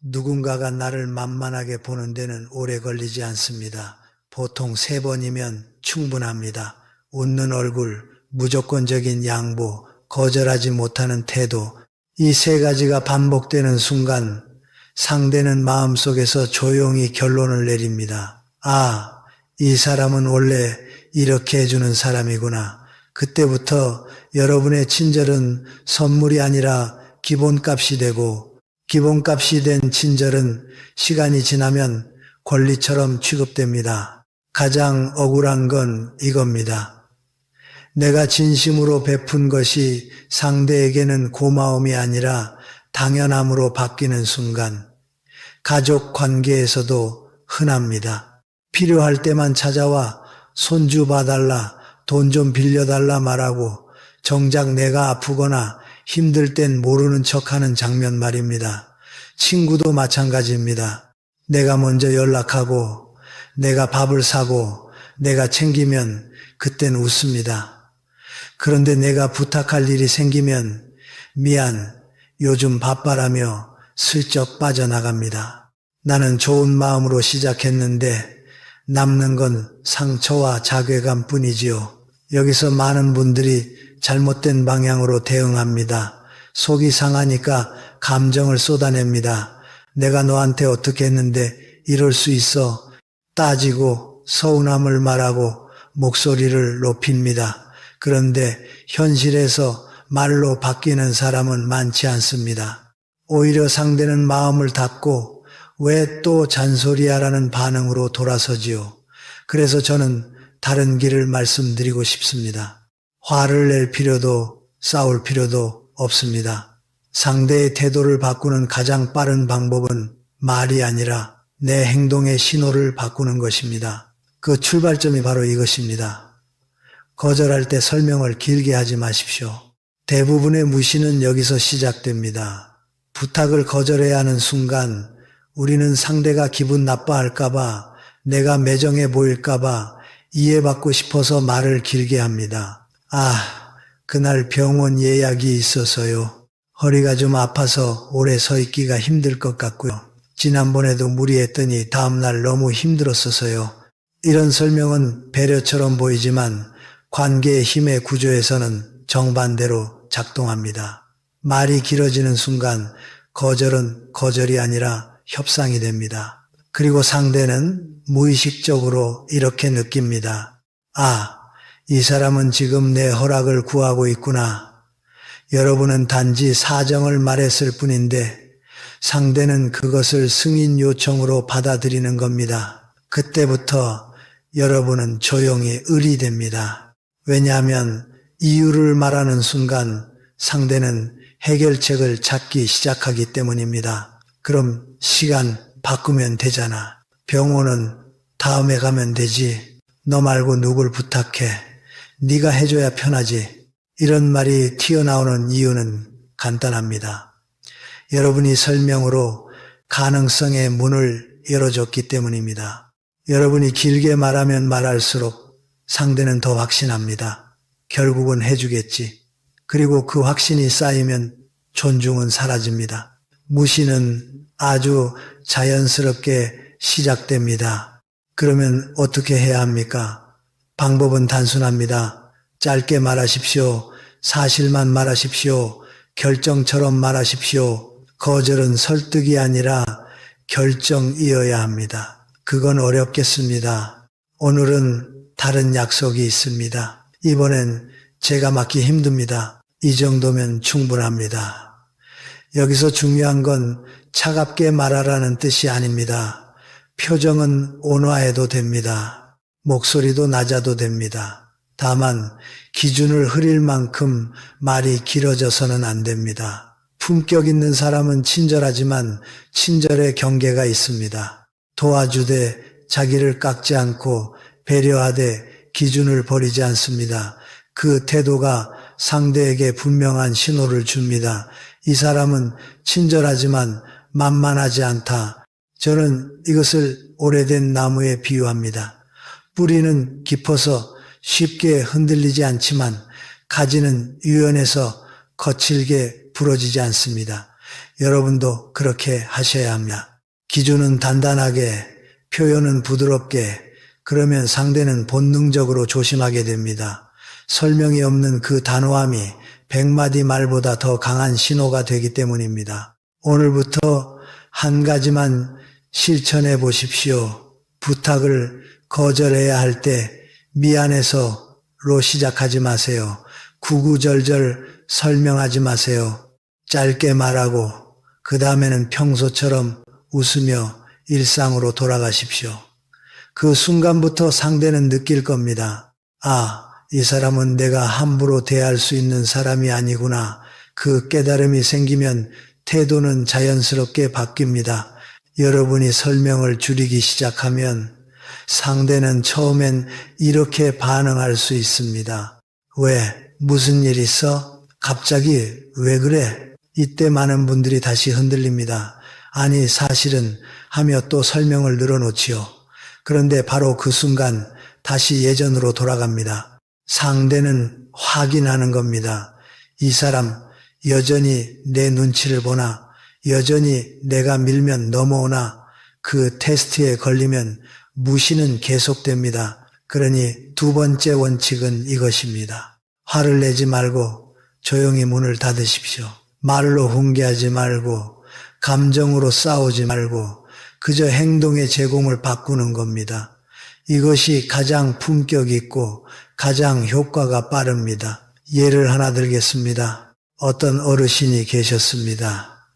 누군가가 나를 만만하게 보는 데는 오래 걸리지 않습니다. 보통 3번이면 충분합니다. 웃는 얼굴, 무조건적인 양보, 거절하지 못하는 태도, 이 3가지가 반복되는 순간 상대는 마음속에서 조용히 결론을 내립니다. 아, 이 사람은 원래 이렇게 해주는 사람이구나. 그때부터 여러분의 친절은 선물이 아니라 기본값이 되고, 기본값이 된 친절은 시간이 지나면 권리처럼 취급됩니다. 가장 억울한 건 이겁니다. 내가 진심으로 베푼 것이 상대에게는 고마움이 아니라 당연함으로 바뀌는 순간, 가족 관계에서도 흔합니다. 필요할 때만 찾아와 손주 봐달라, 돈 좀 빌려달라 말하고 정작 내가 아프거나 힘들 땐 모르는 척하는 장면 말입니다. 친구도 마찬가지입니다. 내가 먼저 연락하고 내가 밥을 사고 내가 챙기면 그땐 웃습니다. 그런데 내가 부탁할 일이 생기면 미안, 요즘 바빠라며 슬쩍 빠져나갑니다. 나는 좋은 마음으로 시작했는데 남는 건 상처와 자괴감 뿐이지요. 여기서 많은 분들이 잘못된 방향으로 대응합니다. 속이 상하니까 감정을 쏟아냅니다. 내가 너한테 어떻게 했는데 이럴 수 있어. 따지고 서운함을 말하고 목소리를 높입니다. 그런데 현실에서 말로 바뀌는 사람은 많지 않습니다. 오히려 상대는 마음을 닫고 왜 또 잔소리야라는 반응으로 돌아서지요. 그래서 저는 다른 길을 말씀드리고 싶습니다. 화를 낼 필요도 싸울 필요도 없습니다. 상대의 태도를 바꾸는 가장 빠른 방법은 말이 아니라 내 행동의 신호를 바꾸는 것입니다. 그 출발점이 바로 이것입니다. 거절할 때 설명을 길게 하지 마십시오. 대부분의 무시는 여기서 시작됩니다. 부탁을 거절해야 하는 순간 우리는 상대가 기분 나빠할까봐, 내가 매정해 보일까봐 이해받고 싶어서 말을 길게 합니다. 아, 그날 병원 예약이 있어서요. 허리가 좀 아파서 오래 서 있기가 힘들 것 같고요. 지난번에도 무리했더니 다음날 너무 힘들었어서요. 이런 설명은 배려처럼 보이지만 관계의 힘의 구조에서는 정반대로 작동합니다. 말이 길어지는 순간 거절은 거절이 아니라 협상이 됩니다. 그리고 상대는 무의식적으로 이렇게 느낍니다. 아, 이 사람은 지금 내 허락을 구하고 있구나. 여러분은 단지 사정을 말했을 뿐인데 상대는 그것을 승인 요청으로 받아들이는 겁니다. 그때부터 여러분은 조용히 을이 됩니다. 왜냐하면 이유를 말하는 순간 상대는 해결책을 찾기 시작하기 때문입니다. 그럼 시간 바꾸면 되잖아. 병원은 다음에 가면 되지. 너 말고 누굴 부탁해. 네가 해줘야 편하지. 이런 말이 튀어나오는 이유는 간단합니다. 여러분이 설명으로 가능성의 문을 열어줬기 때문입니다. 여러분이 길게 말하면 말할수록 상대는 더 확신합니다. 결국은 해주겠지. 그리고 그 확신이 쌓이면 존중은 사라집니다. 무시는 아주 자연스럽게 시작됩니다. 그러면 어떻게 해야 합니까? 방법은 단순합니다. 짧게 말하십시오. 사실만 말하십시오. 결정처럼 말하십시오. 거절은 설득이 아니라 결정이어야 합니다. 그건 어렵겠습니다. 오늘은 다른 약속이 있습니다. 이번엔 제가 맡기 힘듭니다. 이 정도면 충분합니다. 여기서 중요한 건 차갑게 말하라는 뜻이 아닙니다. 표정은 온화해도 됩니다. 목소리도 낮아도 됩니다. 다만 기준을 흐릴 만큼 말이 길어져서는 안 됩니다. 품격 있는 사람은 친절하지만 친절의 경계가 있습니다. 도와주되 자기를 깎지 않고 배려하되 기준을 버리지 않습니다. 그 태도가 상대에게 분명한 신호를 줍니다. 이 사람은 친절하지만 만만하지 않다. 저는 이것을 오래된 나무에 비유합니다. 뿌리는 깊어서 쉽게 흔들리지 않지만 가지는 유연해서 거칠게 부러지지 않습니다. 여러분도 그렇게 하셔야 합니다. 기준은 단단하게, 표현은 부드럽게, 그러면 상대는 본능적으로 조심하게 됩니다. 설명이 없는 그 단호함이 100마디 말보다 더 강한 신호가 되기 때문입니다. 오늘부터 한 가지만 실천해 보십시오. 부탁을 거절해야 할 때 미안해서로 시작하지 마세요. 구구절절 설명하지 마세요. 짧게 말하고 그 다음에는 평소처럼 웃으며 일상으로 돌아가십시오. 그 순간부터 상대는 느낄 겁니다. 아, 이 사람은 내가 함부로 대할 수 있는 사람이 아니구나. 그 깨달음이 생기면 태도는 자연스럽게 바뀝니다. 여러분이 설명을 줄이기 시작하면 상대는 처음엔 이렇게 반응할 수 있습니다. 왜? 무슨 일 있어? 갑자기 왜 그래? 이때 많은 분들이 다시 흔들립니다. 아니 사실은 하며 또 설명을 늘어놓지요. 그런데 바로 그 순간 다시 예전으로 돌아갑니다. 상대는 확인하는 겁니다. 이 사람 여전히 내 눈치를 보나, 여전히 내가 밀면 넘어오나, 그 테스트에 걸리면 무시는 계속됩니다. 그러니 두 번째 원칙은 이것입니다. 화를 내지 말고 조용히 문을 닫으십시오. 말로 훈계하지 말고 감정으로 싸우지 말고 그저 행동의 제공을 바꾸는 겁니다. 이것이 가장 품격 있고 가장 효과가 빠릅니다. 예를 하나 들겠습니다. 어떤 어르신이 계셨습니다.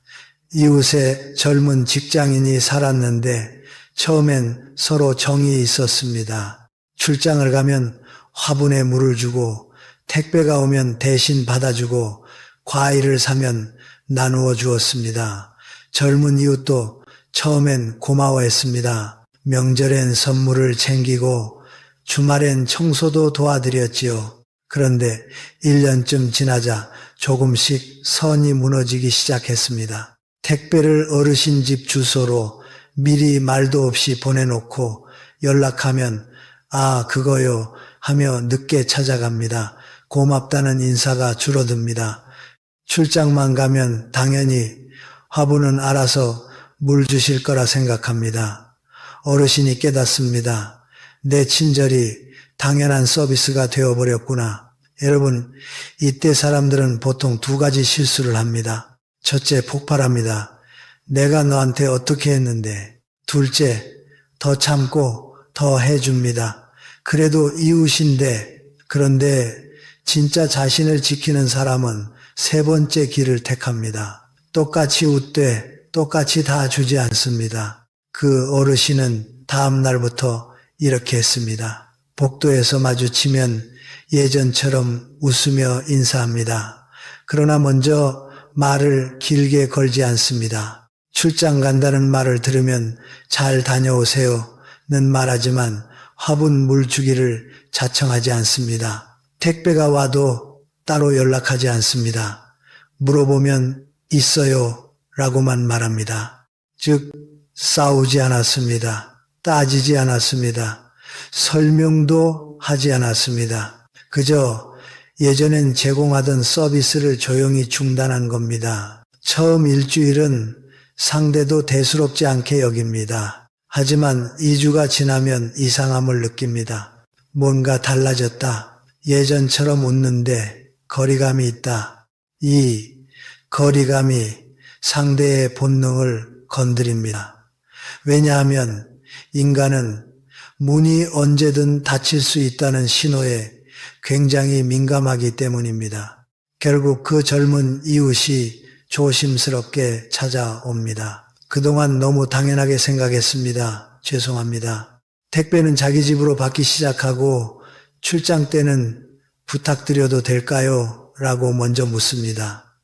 이웃에 젊은 직장인이 살았는데 처음엔 서로 정이 있었습니다. 출장을 가면 화분에 물을 주고 택배가 오면 대신 받아주고 과일을 사면 나누어 주었습니다. 젊은 이웃도 처음엔 고마워했습니다. 명절엔 선물을 챙기고 주말엔 청소도 도와드렸지요. 그런데 1년쯤 지나자 조금씩 선이 무너지기 시작했습니다. 택배를 어르신 집 주소로 미리 말도 없이 보내놓고 연락하면 아 그거요 하며 늦게 찾아갑니다. 고맙다는 인사가 줄어듭니다. 출장만 가면 당연히 화분은 알아서 물 주실 거라 생각합니다. 어르신이 깨닫습니다. 내 친절이 당연한 서비스가 되어버렸구나. 여러분, 이때 사람들은 보통 두 가지 실수를 합니다. 첫째, 폭발합니다. 내가 너한테 어떻게 했는데. 둘째, 더 참고 더 해줍니다. 그래도 이웃인데, 그런데 진짜 자신을 지키는 사람은 세 번째 길을 택합니다. 똑같이 웃되 똑같이 다 주지 않습니다. 그 어르신은 다음 날부터 이렇게 했습니다. 복도에서 마주치면 예전처럼 웃으며 인사합니다. 그러나 먼저 말을 길게 걸지 않습니다. 출장 간다는 말을 들으면 잘 다녀오세요는 말하지만 화분 물 주기를 자청하지 않습니다. 택배가 와도 따로 연락하지 않습니다. 물어보면 있어요 라고만 말합니다. 즉 싸우지 않았습니다. 따지지 않았습니다. 설명도 하지 않았습니다. 그저 예전엔 제공하던 서비스를 조용히 중단한 겁니다. 처음 일주일은 상대도 대수롭지 않게 여깁니다. 하지만 2주가 지나면 이상함을 느낍니다. 뭔가 달라졌다. 예전처럼 웃는데 거리감이 있다. 이 거리감이 상대의 본능을 건드립니다. 왜냐하면 인간은 문이 언제든 닫힐 수 있다는 신호에 굉장히 민감하기 때문입니다. 결국 그 젊은 이웃이 조심스럽게 찾아옵니다. 그동안 너무 당연하게 생각했습니다. 죄송합니다. 택배는 자기 집으로 받기 시작하고 출장 때는 부탁드려도 될까요? 라고 먼저 묻습니다.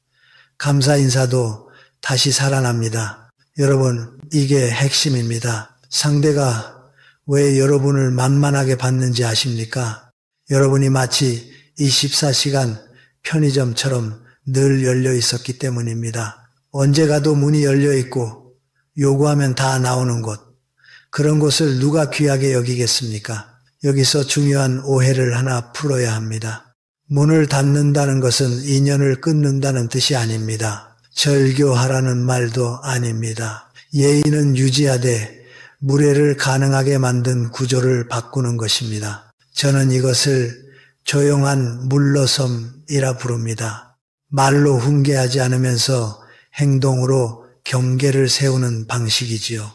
감사 인사도 다시 살아납니다. 여러분, 이게 핵심입니다. 상대가 왜 여러분을 만만하게 봤는지 아십니까? 여러분이 마치 24시간 편의점처럼 늘 열려 있었기 때문입니다. 언제 가도 문이 열려 있고 요구하면 다 나오는 곳. 그런 곳을 누가 귀하게 여기겠습니까? 여기서 중요한 오해를 하나 풀어야 합니다. 문을 닫는다는 것은 인연을 끊는다는 뜻이 아닙니다. 절교하라는 말도 아닙니다. 예의는 유지하되 무례를 가능하게 만든 구조를 바꾸는 것입니다. 저는 이것을 조용한 물러섬이라 부릅니다. 말로 훈계하지 않으면서 행동으로 경계를 세우는 방식이지요.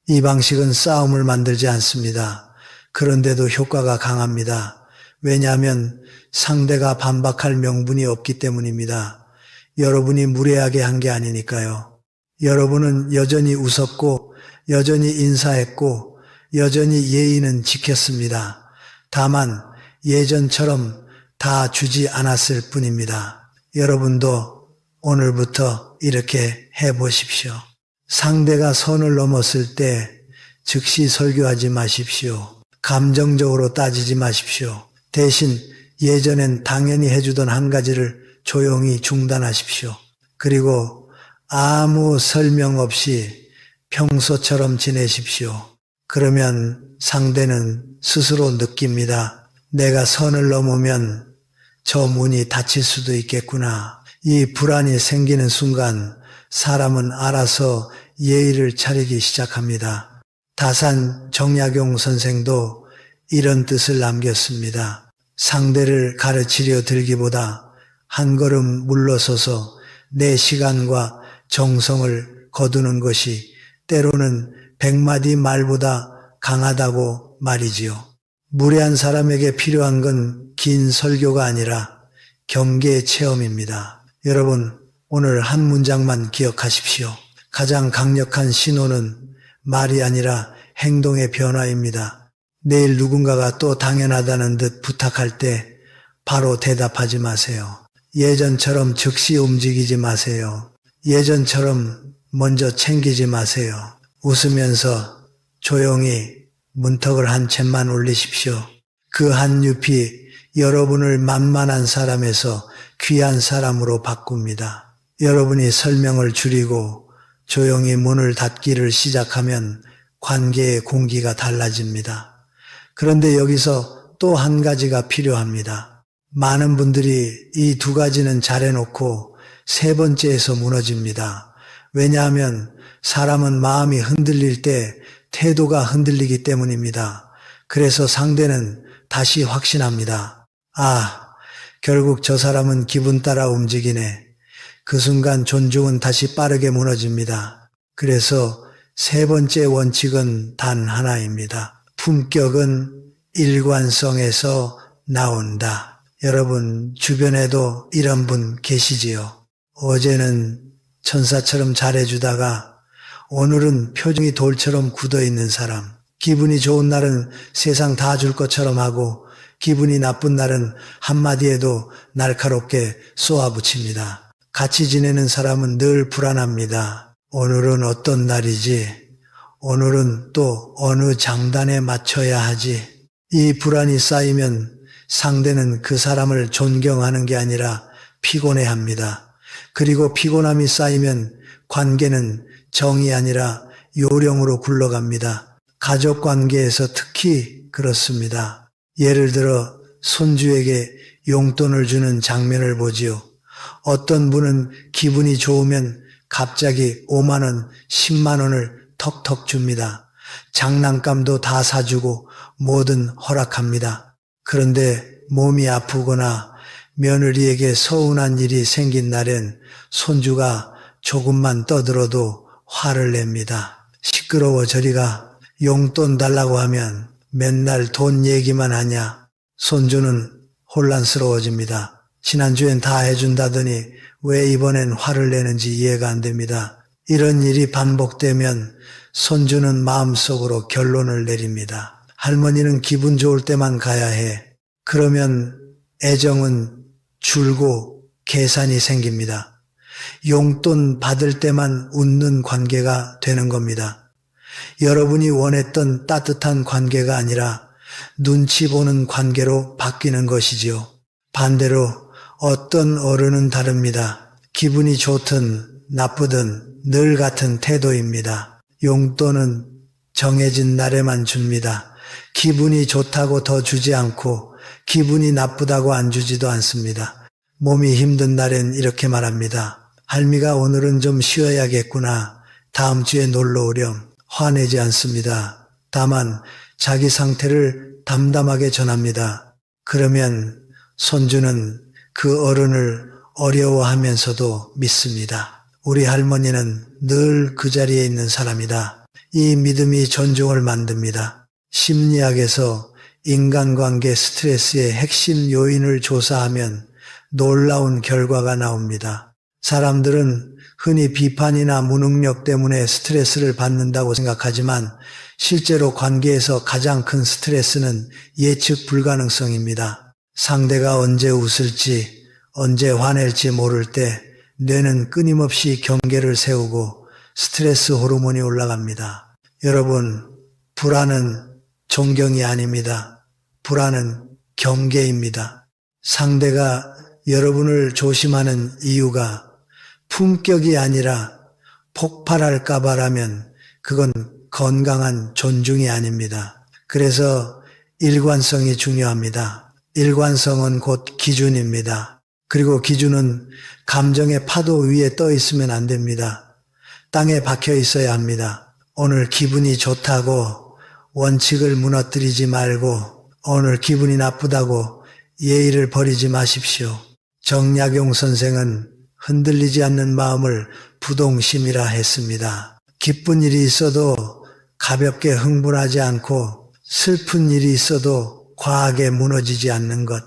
이 방식은 싸움을 만들지 않습니다. 그런데도 효과가 강합니다. 왜냐하면 상대가 반박할 명분이 없기 때문입니다. 여러분이 무례하게 한 게 아니니까요. 여러분은 여전히 웃었고 여전히 인사했고 여전히 예의는 지켰습니다. 다만 예전처럼 다 주지 않았을 뿐입니다. 여러분도 오늘부터 이렇게 해보십시오. 상대가 선을 넘었을 때 즉시 설교하지 마십시오. 감정적으로 따지지 마십시오. 대신 예전엔 당연히 해주던 한 가지를 조용히 중단하십시오. 그리고 아무 설명 없이 평소처럼 지내십시오. 그러면 상대는 스스로 느낍니다. 내가 선을 넘으면 저 문이 닫힐 수도 있겠구나. 이 불안이 생기는 순간 사람은 알아서 예의를 차리기 시작합니다. 다산 정약용 선생도 이런 뜻을 남겼습니다. 상대를 가르치려 들기보다 한 걸음 물러서서 내 시간과 정성을 거두는 것이 때로는 100마디 말보다 강하다고 말이지요. 무례한 사람에게 필요한 건 긴 설교가 아니라 경계 체험입니다. 여러분, 오늘 한 문장만 기억하십시오. 가장 강력한 신호는 말이 아니라 행동의 변화입니다. 내일 누군가가 또 당연하다는 듯 부탁할 때 바로 대답하지 마세요. 예전처럼 즉시 움직이지 마세요. 예전처럼 먼저 챙기지 마세요. 웃으면서 조용히 문턱을 한 채만 올리십시오. 그 한 잎이 여러분을 만만한 사람에서 귀한 사람으로 바꿉니다. 여러분이 설명을 줄이고 조용히 문을 닫기를 시작하면 관계의 공기가 달라집니다. 그런데 여기서 또 한 가지가 필요합니다. 많은 분들이 이 두 가지는 잘해놓고 세 번째에서 무너집니다. 왜냐하면 사람은 마음이 흔들릴 때 태도가 흔들리기 때문입니다. 그래서 상대는 다시 확신합니다. 결국 저 사람은 기분 따라 움직이네. 그 순간 존중은 다시 빠르게 무너집니다. 그래서 세 번째 원칙은 단 하나입니다. 품격은 일관성에서 나온다. 여러분 주변에도 이런 분 계시지요? 어제는 천사처럼 잘해주다가 오늘은 표정이 돌처럼 굳어있는 사람. 기분이 좋은 날은 세상 다 줄 것처럼 하고 기분이 나쁜 날은 한마디에도 날카롭게 쏘아붙입니다. 같이 지내는 사람은 늘 불안합니다. 오늘은 어떤 날이지? 오늘은 또 어느 장단에 맞춰야 하지? 이 불안이 쌓이면 상대는 그 사람을 존경하는 게 아니라 피곤해합니다. 그리고 피곤함이 쌓이면 관계는 정이 아니라 요령으로 굴러갑니다. 가족 관계에서 특히 그렇습니다. 예를 들어 손주에게 용돈을 주는 장면을 보지요. 어떤 분은 기분이 좋으면 갑자기 5만 원, 10만 원을 턱턱 줍니다. 장난감도 다 사주고 뭐든 허락합니다. 그런데 몸이 아프거나 며느리에게 서운한 일이 생긴 날엔 손주가 조금만 떠들어도 화를 냅니다. 시끄러워 저리가. 용돈 달라고 하면 맨날 돈 얘기만 하냐. 손주는 혼란스러워집니다. 지난주엔 다 해준다더니 왜 이번엔 화를 내는지 이해가 안 됩니다. 이런 일이 반복되면 손주는 마음속으로 결론을 내립니다. 할머니는 기분 좋을 때만 가야 해. 그러면 애정은 줄고 계산이 생깁니다. 용돈 받을 때만 웃는 관계가 되는 겁니다. 여러분이 원했던 따뜻한 관계가 아니라 눈치 보는 관계로 바뀌는 것이지요. 반대로 어떤 어른은 다릅니다. 기분이 좋든 나쁘든 늘 같은 태도입니다. 용돈은 정해진 날에만 줍니다. 기분이 좋다고 더 주지 않고 기분이 나쁘다고 안 주지도 않습니다. 몸이 힘든 날엔 이렇게 말합니다. 할미가 오늘은 좀 쉬어야겠구나. 다음 주에 놀러 오렴. 화내지 않습니다. 다만 자기 상태를 담담하게 전합니다. 그러면 손주는 그 어른을 어려워하면서도 믿습니다. 우리 할머니는 늘 그 자리에 있는 사람이다. 이 믿음이 존중을 만듭니다. 심리학에서 인간관계 스트레스의 핵심 요인을 조사하면 놀라운 결과가 나옵니다. 사람들은 흔히 비판이나 무능력 때문에 스트레스를 받는다고 생각하지만 실제로 관계에서 가장 큰 스트레스는 예측 불가능성입니다. 상대가 언제 웃을지, 언제 화낼지 모를 때 뇌는 끊임없이 경계를 세우고 스트레스 호르몬이 올라갑니다. 여러분, 불안은 존경이 아닙니다. 불안은 경계입니다. 상대가 여러분을 조심하는 이유가 품격이 아니라 폭발할까 봐라면 그건 건강한 존중이 아닙니다. 그래서 일관성이 중요합니다. 일관성은 곧 기준입니다. 그리고 기준은 감정의 파도 위에 떠 있으면 안 됩니다. 땅에 박혀 있어야 합니다. 오늘 기분이 좋다고 원칙을 무너뜨리지 말고 오늘 기분이 나쁘다고 예의를 버리지 마십시오. 정약용 선생은 흔들리지 않는 마음을 부동심이라 했습니다. 기쁜 일이 있어도 가볍게 흥분하지 않고 슬픈 일이 있어도 과하게 무너지지 않는 것.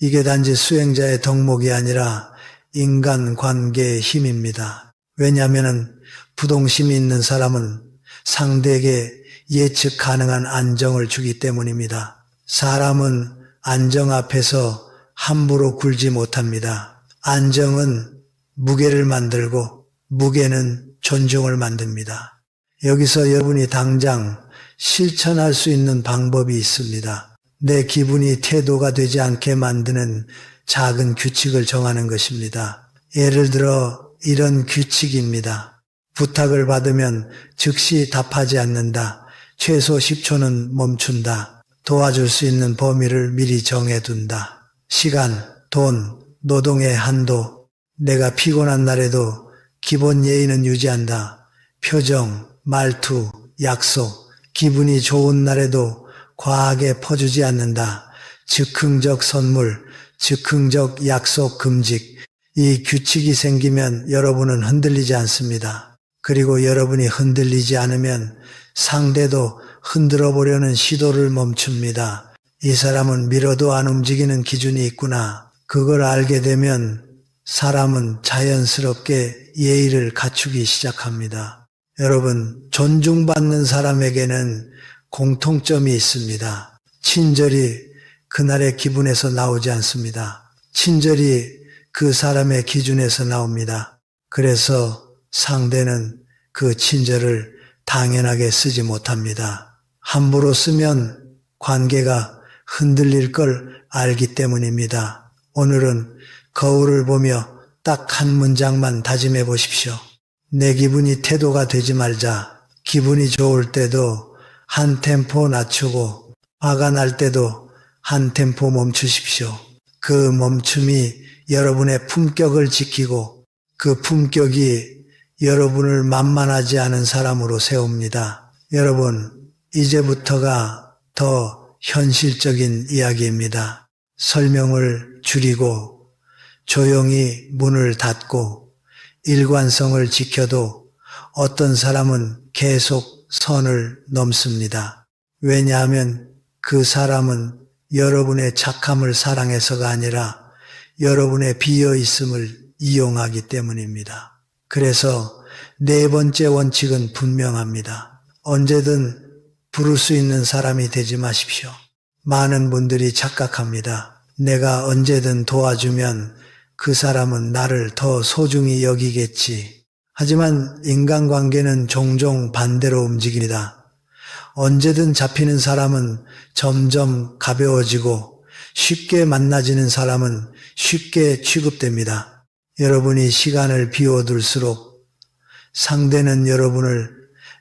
이게 단지 수행자의 덕목이 아니라 인간관계의 힘입니다. 왜냐하면 부동심이 있는 사람은 상대에게 예측 가능한 안정을 주기 때문입니다. 사람은 안정 앞에서 함부로 굴지 못합니다. 안정은 무게를 만들고 무게는 존중을 만듭니다. 여기서 여러분이 당장 실천할 수 있는 방법이 있습니다. 내 기분이 태도가 되지 않게 만드는 작은 규칙을 정하는 것입니다. 예를 들어 이런 규칙입니다. 부탁을 받으면 즉시 답하지 않는다. 최소 10초는 멈춘다. 도와줄 수 있는 범위를 미리 정해둔다. 시간, 돈, 노동의 한도, 내가 피곤한 날에도 기본 예의는 유지한다. 표정, 말투, 약속, 기분이 좋은 날에도 과하게 퍼주지 않는다. 즉흥적 선물, 즉흥적 약속 금직. 이 규칙이 생기면 여러분은 흔들리지 않습니다. 그리고 여러분이 흔들리지 않으면 상대도 흔들어 보려는 시도를 멈춥니다. 이 사람은 밀어도 안 움직이는 기준이 있구나. 그걸 알게 되면 사람은 자연스럽게 예의를 갖추기 시작합니다. 여러분, 존중받는 사람에게는 공통점이 있습니다. 친절이 그날의 기분에서 나오지 않습니다. 친절이 그 사람의 기준에서 나옵니다. 그래서 상대는 그 친절을 당연하게 쓰지 못합니다. 함부로 쓰면 관계가 흔들릴 걸 알기 때문입니다. 오늘은 거울을 보며 딱 한 문장만 다짐해 보십시오. 내 기분이 태도가 되지 말자. 기분이 좋을 때도 한 템포 낮추고 화가 날 때도 한 템포 멈추십시오. 그 멈춤이 여러분의 품격을 지키고 그 품격이 여러분을 만만하지 않은 사람으로 세웁니다. 여러분, 이제부터가 더 현실적인 이야기입니다. 설명을 줄이고 조용히 문을 닫고 일관성을 지켜도 어떤 사람은 계속 선을 넘습니다. 왜냐하면 그 사람은 여러분의 착함을 사랑해서가 아니라 여러분의 비어있음을 이용하기 때문입니다. 그래서 네 번째 원칙은 분명합니다. 언제든 부를 수 있는 사람이 되지 마십시오. 많은 분들이 착각합니다. 내가 언제든 도와주면 그 사람은 나를 더 소중히 여기겠지. 하지만 인간관계는 종종 반대로 움직입니다. 언제든 잡히는 사람은 점점 가벼워지고 쉽게 만나지는 사람은 쉽게 취급됩니다. 여러분이 시간을 비워둘수록 상대는 여러분을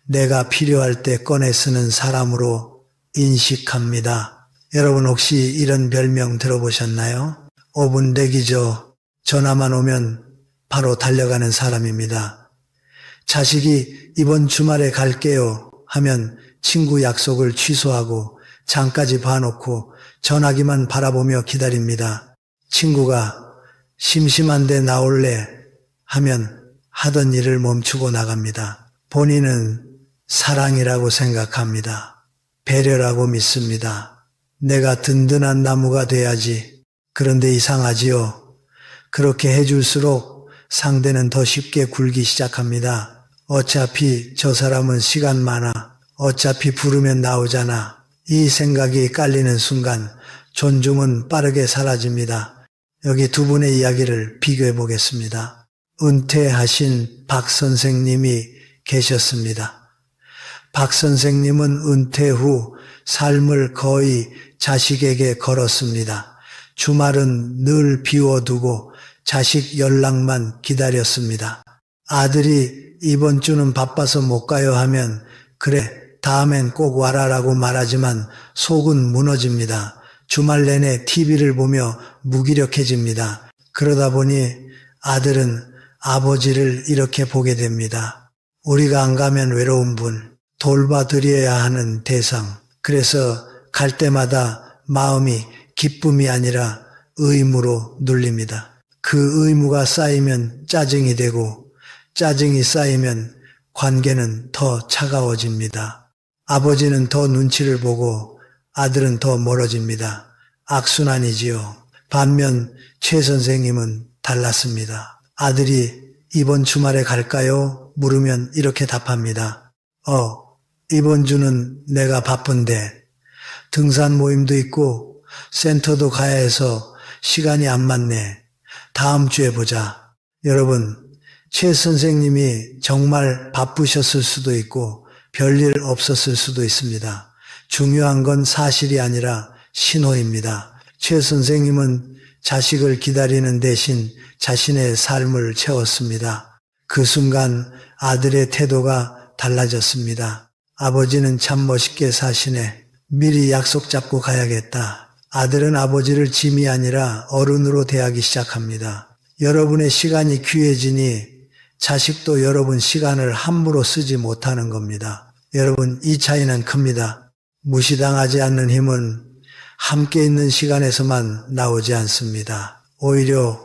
내가 필요할 때 꺼내 쓰는 사람으로 인식합니다. 여러분 혹시 이런 별명 들어보셨나요? 5분 대기죠. 전화만 오면 바로 달려가는 사람입니다. 자식이 이번 주말에 갈게요 하면 친구 약속을 취소하고 장까지 봐놓고 전화기만 바라보며 기다립니다. 친구가 심심한데 나올래 하면 하던 일을 멈추고 나갑니다. 본인은 사랑이라고 생각합니다. 배려라고 믿습니다. 내가 든든한 나무가 돼야지. 그런데 이상하지요. 그렇게 해줄수록 상대는 더 쉽게 굴기 시작합니다. 어차피 저 사람은 시간 많아. 어차피 부르면 나오잖아. 이 생각이 깔리는 순간 존중은 빠르게 사라집니다. 여기 두 분의 이야기를 비교해 보겠습니다. 은퇴하신 박 선생님이 계셨습니다. 박 선생님은 은퇴 후 삶을 거의 자식에게 걸었습니다. 주말은 늘 비워두고 자식 연락만 기다렸습니다. 아들이 이번 주는 바빠서 못 가요 하면 그래 다음엔 꼭 와라라고 말하지만 속은 무너집니다. 주말 내내 TV를 보며 무기력해집니다. 그러다 보니 아들은 아버지를 이렇게 보게 됩니다. 우리가 안 가면 외로운 분, 돌봐드려야 하는 대상. 그래서 갈 때마다 마음이 기쁨이 아니라 의무로 눌립니다. 그 의무가 쌓이면 짜증이 되고 짜증이 쌓이면 관계는 더 차가워집니다. 아버지는 더 눈치를 보고 아들은 더 멀어집니다. 악순환이지요. 반면 최 선생님은 달랐습니다. 아들이 이번 주말에 갈까요? 물으면 이렇게 답합니다. 이번 주는 내가 바쁜데 등산 모임도 있고 센터도 가야 해서 시간이 안 맞네. 다음 주에 보자. 여러분, 최 선생님이 정말 바쁘셨을 수도 있고 별일 없었을 수도 있습니다. 중요한 건 사실이 아니라 신호입니다. 최 선생님은 자식을 기다리는 대신 자신의 삶을 채웠습니다. 그 순간 아들의 태도가 달라졌습니다. 아버지는 참 멋있게 사시네. 미리 약속 잡고 가야겠다. 아들은 아버지를 짐이 아니라 어른으로 대하기 시작합니다. 여러분의 시간이 귀해지니 자식도 여러분 시간을 함부로 쓰지 못하는 겁니다. 여러분, 이 차이는 큽니다. 무시당하지 않는 힘은 함께 있는 시간에서만 나오지 않습니다. 오히려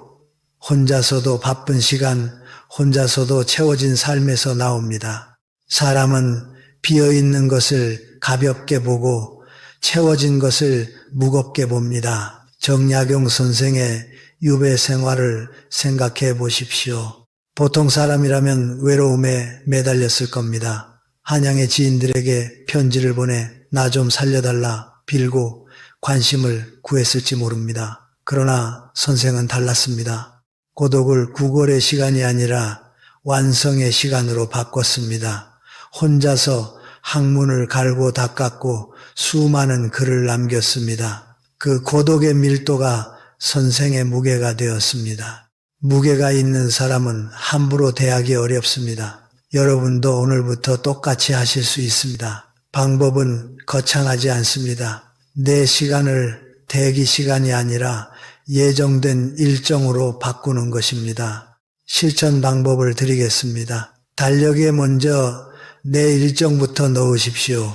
혼자서도 바쁜 시간, 혼자서도 채워진 삶에서 나옵니다. 사람은 비어있는 것을 가볍게 보고 채워진 것을 무겁게 봅니다. 정약용 선생의 유배 생활을 생각해 보십시오. 보통 사람이라면 외로움에 매달렸을 겁니다. 한양의 지인들에게 편지를 보내 나 좀 살려달라 빌고 관심을 구했을지 모릅니다. 그러나 선생은 달랐습니다. 고독을 구걸의 시간이 아니라 완성의 시간으로 바꿨습니다. 혼자서 학문을 갈고 닦았고 수많은 글을 남겼습니다. 그 고독의 밀도가 선생의 무게가 되었습니다. 무게가 있는 사람은 함부로 대하기 어렵습니다. 여러분도 오늘부터 똑같이 하실 수 있습니다. 방법은 거창하지 않습니다. 내 시간을 대기 시간이 아니라 예정된 일정으로 바꾸는 것입니다. 실천 방법을 드리겠습니다. 달력에 먼저 내 일정부터 넣으십시오.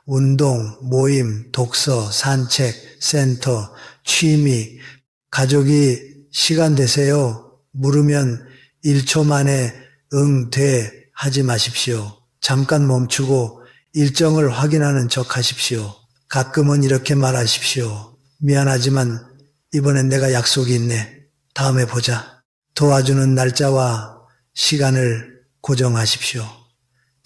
운동, 모임, 독서, 산책, 센터, 취미, 가족이 시간 되세요? 물으면 1초 만에 응, 돼 하지 마십시오. 잠깐 멈추고 일정을 확인하는 척 하십시오. 가끔은 이렇게 말하십시오. 미안하지만 이번엔 내가 약속이 있네. 다음에 보자. 도와주는 날짜와 시간을 고정하십시오.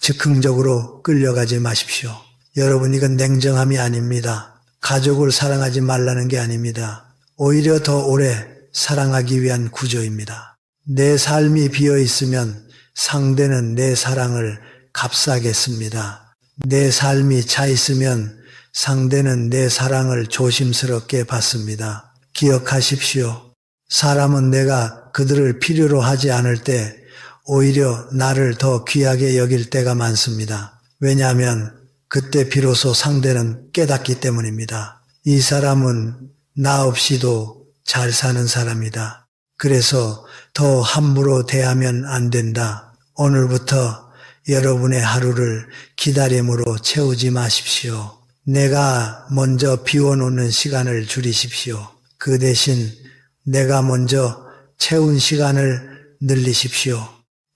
즉흥적으로 끌려가지 마십시오. 여러분, 이건 냉정함이 아닙니다. 가족을 사랑하지 말라는 게 아닙니다. 오히려 더 오래 사랑하기 위한 구조입니다. 내 삶이 비어 있으면 상대는 내 사랑을 값싸겠습니다. 내 삶이 차 있으면 상대는 내 사랑을 조심스럽게 받습니다. 기억하십시오. 사람은 내가 그들을 필요로 하지 않을 때 오히려 나를 더 귀하게 여길 때가 많습니다. 왜냐하면 그때 비로소 상대는 깨닫기 때문입니다. 이 사람은 나 없이도 잘 사는 사람이다. 그래서 더 함부로 대하면 안 된다. 오늘부터 여러분의 하루를 기다림으로 채우지 마십시오. 내가 먼저 비워놓는 시간을 줄이십시오. 그 대신 내가 먼저 채운 시간을 늘리십시오.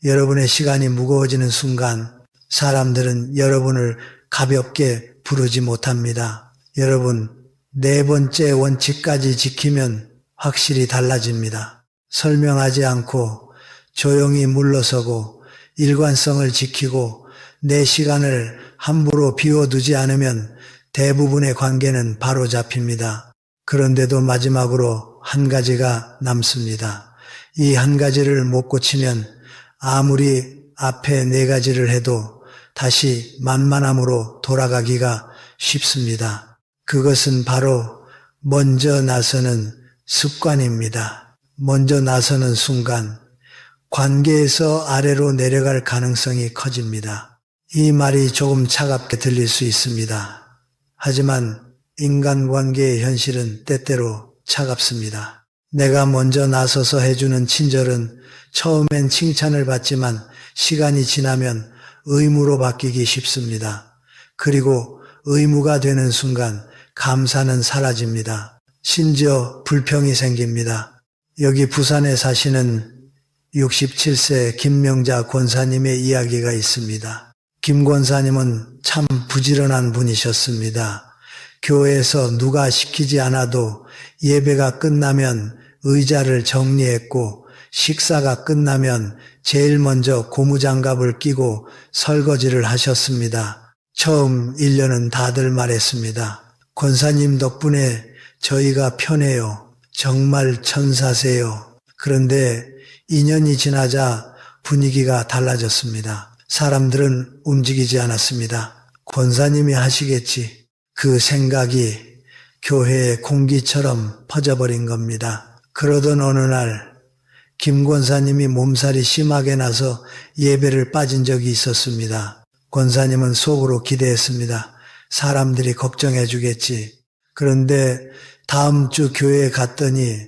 여러분의 시간이 무거워지는 순간 사람들은 여러분을 가볍게 부르지 못합니다. 여러분, 네 번째 원칙까지 지키면 확실히 달라집니다. 설명하지 않고 조용히 물러서고 일관성을 지키고 내 시간을 함부로 비워두지 않으면 대부분의 관계는 바로 잡힙니다. 그런데도 마지막으로 한 가지가 남습니다. 이 한 가지를 못 고치면 아무리 앞에 네 가지를 해도 다시 만만함으로 돌아가기가 쉽습니다. 그것은 바로 먼저 나서는 습관입니다. 먼저 나서는 순간 관계에서 아래로 내려갈 가능성이 커집니다. 이 말이 조금 차갑게 들릴 수 있습니다. 하지만 인간관계의 현실은 때때로 차갑습니다. 내가 먼저 나서서 해주는 친절은 처음엔 칭찬을 받지만 시간이 지나면 의무로 바뀌기 쉽습니다. 그리고 의무가 되는 순간 감사는 사라집니다. 심지어 불평이 생깁니다. 여기 부산에 사시는 67세 김명자 권사님의 이야기가 있습니다. 김 권사님은 참 부지런한 분이셨습니다. 교회에서 누가 시키지 않아도 예배가 끝나면 의자를 정리했고 식사가 끝나면 제일 먼저 고무장갑을 끼고 설거지를 하셨습니다. 처음 1년은 다들 말했습니다. 권사님 덕분에 저희가 편해요. 정말 천사세요. 그런데 2년이 지나자 분위기가 달라졌습니다. 사람들은 움직이지 않았습니다. 권사님이 하시겠지. 그 생각이 교회의 공기처럼 퍼져버린 겁니다. 그러던 어느 날 김 권사님이 몸살이 심하게 나서 예배를 빠진 적이 있었습니다. 권사님은 속으로 기대했습니다. 사람들이 걱정해 주겠지. 그런데 다음 주 교회에 갔더니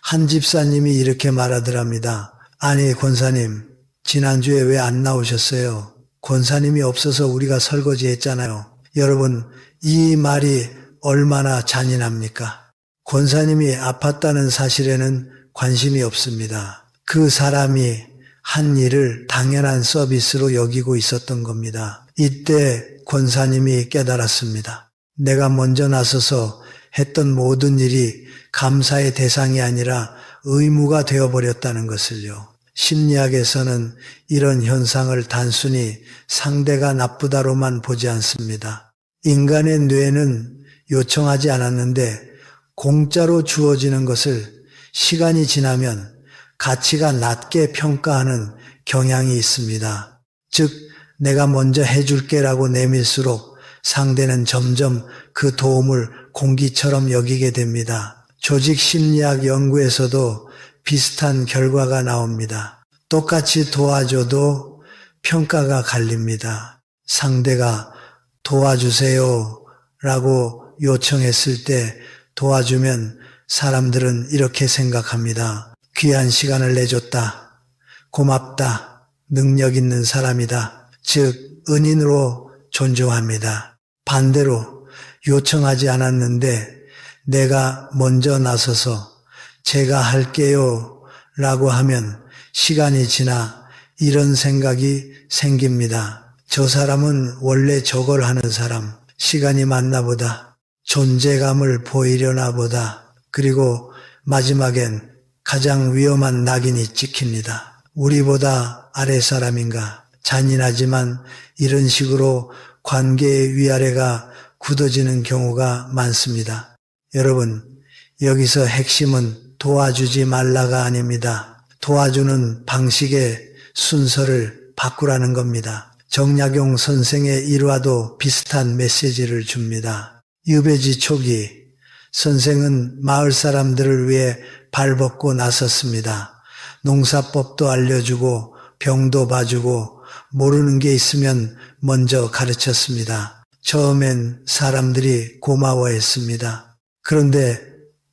한 집사님이 이렇게 말하더랍니다. 아니 권사님, 지난주에 왜 안 나오셨어요? 권사님이 없어서 우리가 설거지했잖아요. 여러분, 이 말이 얼마나 잔인합니까? 권사님이 아팠다는 사실에는 관심이 없습니다. 그 사람이 한 일을 당연한 서비스로 여기고 있었던 겁니다. 이때 권사님이 깨달았습니다. 내가 먼저 나서서 했던 모든 일이 감사의 대상이 아니라 의무가 되어버렸다는 것을요. 심리학에서는 이런 현상을 단순히 상대가 나쁘다로만 보지 않습니다. 인간의 뇌는 요청하지 않았는데 공짜로 주어지는 것을 시간이 지나면 가치가 낮게 평가하는 경향이 있습니다. 즉, 내가 먼저 해줄게라고 내밀수록 상대는 점점 그 도움을 공기처럼 여기게 됩니다. 조직 심리학 연구에서도 비슷한 결과가 나옵니다. 똑같이 도와줘도 평가가 갈립니다. 상대가 도와주세요 라고 요청했을 때 도와주면 사람들은 이렇게 생각합니다. 귀한 시간을 내줬다. 고맙다. 능력 있는 사람이다. 즉 은인으로 존중합니다. 반대로 요청하지 않았는데 내가 먼저 나서서 제가 할게요 라고 하면 시간이 지나 이런 생각이 생깁니다. 저 사람은 원래 저걸 하는 사람, 시간이 맞나 보다, 존재감을 보이려나 보다. 그리고 마지막엔 가장 위험한 낙인이 찍힙니다. 우리보다 아랫사람인가? 잔인하지만 이런 식으로 관계의 위아래가 굳어지는 경우가 많습니다. 여러분, 여기서 핵심은 도와주지 말라가 아닙니다. 도와주는 방식의 순서를 바꾸라는 겁니다. 정약용 선생의 일화도 비슷한 메시지를 줍니다. 유배지 초기 선생은 마을 사람들을 위해 발벗고 나섰습니다. 농사법도 알려주고 병도 봐주고 모르는 게 있으면 먼저 가르쳤습니다. 처음엔 사람들이 고마워했습니다. 그런데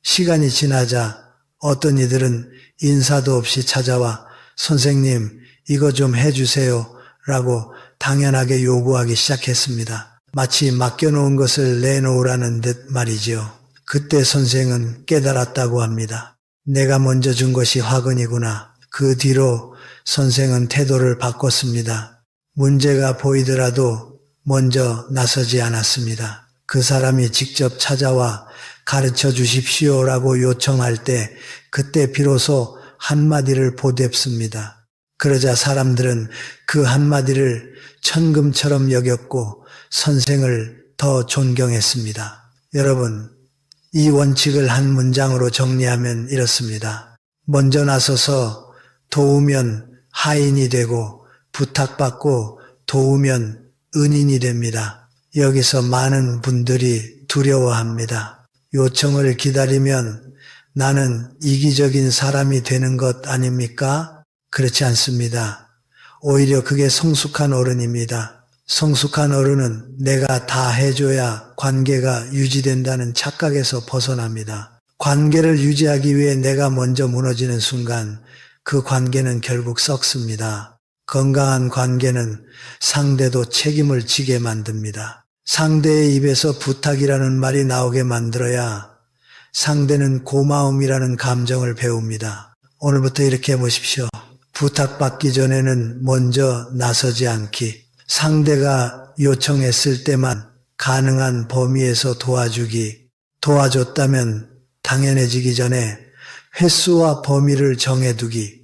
시간이 지나자 어떤 이들은 인사도 없이 찾아와 선생님 이거 좀 해주세요 라고 당연하게 요구하기 시작했습니다. 마치 맡겨놓은 것을 내놓으라는 듯 말이지요. 그때 선생은 깨달았다고 합니다. 내가 먼저 준 것이 화근이구나. 그 뒤로 선생은 태도를 바꿨습니다. 문제가 보이더라도 먼저 나서지 않았습니다. 그 사람이 직접 찾아와 가르쳐 주십시오라고 요청할 때 그때 비로소 한마디를 보댑습니다. 그러자 사람들은 그 한마디를 천금처럼 여겼고 선생을 더 존경했습니다. 여러분, 이 원칙을 한 문장으로 정리하면 이렇습니다. 먼저 나서서 도우면 하인이 되고 부탁받고 도우면 은인이 됩니다. 여기서 많은 분들이 두려워합니다. 요청을 기다리면 나는 이기적인 사람이 되는 것 아닙니까? 그렇지 않습니다. 오히려 그게 성숙한 어른입니다. 성숙한 어른은 내가 다 해줘야 관계가 유지된다는 착각에서 벗어납니다. 관계를 유지하기 위해 내가 먼저 무너지는 순간 그 관계는 결국 썩습니다. 건강한 관계는 상대도 책임을 지게 만듭니다. 상대의 입에서 부탁이라는 말이 나오게 만들어야 상대는 고마움이라는 감정을 배웁니다. 오늘부터 이렇게 해보십시오. 부탁받기 전에는 먼저 나서지 않기. 상대가 요청했을 때만 가능한 범위에서 도와주기. 도와줬다면 당연해지기 전에 횟수와 범위를 정해두기.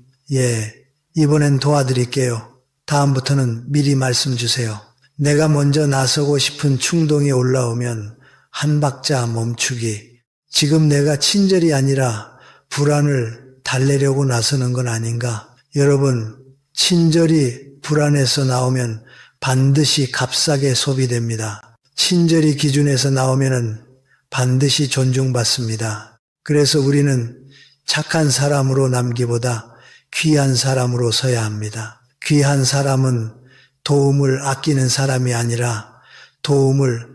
이번엔 도와드릴게요. 다음부터는 미리 말씀 주세요. 내가 먼저 나서고 싶은 충동이 올라오면 한 박자 멈추기. 지금 내가 친절이 아니라 불안을 달래려고 나서는 건 아닌가? 여러분, 친절이 불안에서 나오면 반드시 값싸게 소비됩니다. 친절이 기준에서 나오면은 반드시 존중받습니다. 그래서 우리는 착한 사람으로 남기보다 귀한 사람으로 서야 합니다. 귀한 사람은 도움을 아끼는 사람이 아니라 도움을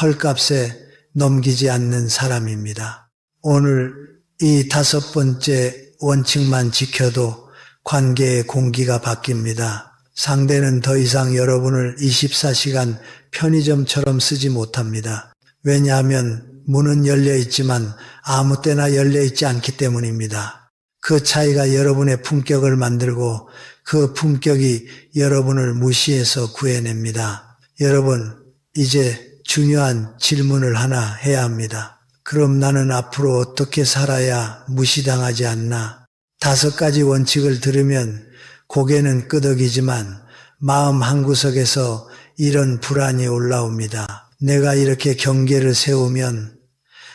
헐값에 넘기지 않는 사람입니다. 오늘 이 5번째 원칙만 지켜도 관계의 공기가 바뀝니다. 상대는 더 이상 여러분을 24시간 편의점처럼 쓰지 못합니다. 왜냐하면 문은 열려 있지만 아무 때나 열려 있지 않기 때문입니다. 그 차이가 여러분의 품격을 만들고 그 품격이 여러분을 무시해서 구해냅니다. 여러분, 이제 중요한 질문을 하나 해야 합니다. 그럼 나는 앞으로 어떻게 살아야 무시당하지 않나? 5가지 원칙을 들으면 고개는 끄덕이지만 마음 한구석에서 이런 불안이 올라옵니다. 내가 이렇게 경계를 세우면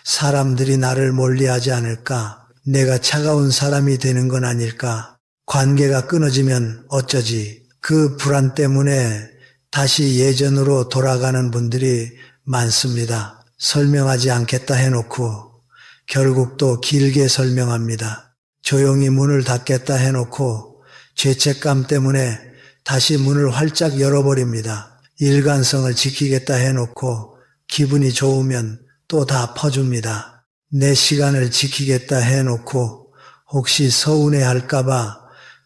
사람들이 나를 멀리하지 않을까? 내가 차가운 사람이 되는 건 아닐까? 관계가 끊어지면 어쩌지? 그 불안 때문에 다시 예전으로 돌아가는 분들이 많습니다. 설명하지 않겠다 해놓고 결국 또 길게 설명합니다. 조용히 문을 닫겠다 해놓고 죄책감 때문에 다시 문을 활짝 열어버립니다. 일관성을 지키겠다 해놓고 기분이 좋으면 또 다 퍼줍니다. 내 시간을 지키겠다 해놓고 혹시 서운해할까봐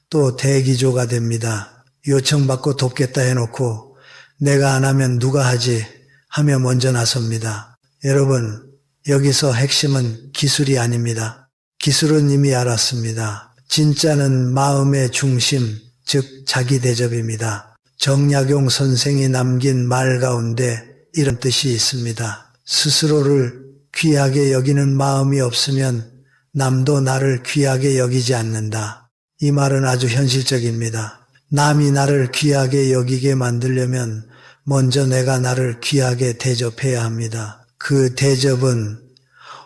또 대기조가 됩니다. 요청받고 돕겠다 해놓고 내가 안 하면 누가 하지 하며 먼저 나섭니다. 여러분, 여기서 핵심은 기술이 아닙니다. 기술은 이미 알았습니다. 진짜는 마음의 중심, 즉 자기 대접입니다. 정약용 선생이 남긴 말 가운데 이런 뜻이 있습니다. 스스로를 귀하게 여기는 마음이 없으면 남도 나를 귀하게 여기지 않는다. 이 말은 아주 현실적입니다. 남이 나를 귀하게 여기게 만들려면 먼저 내가 나를 귀하게 대접해야 합니다. 그 대접은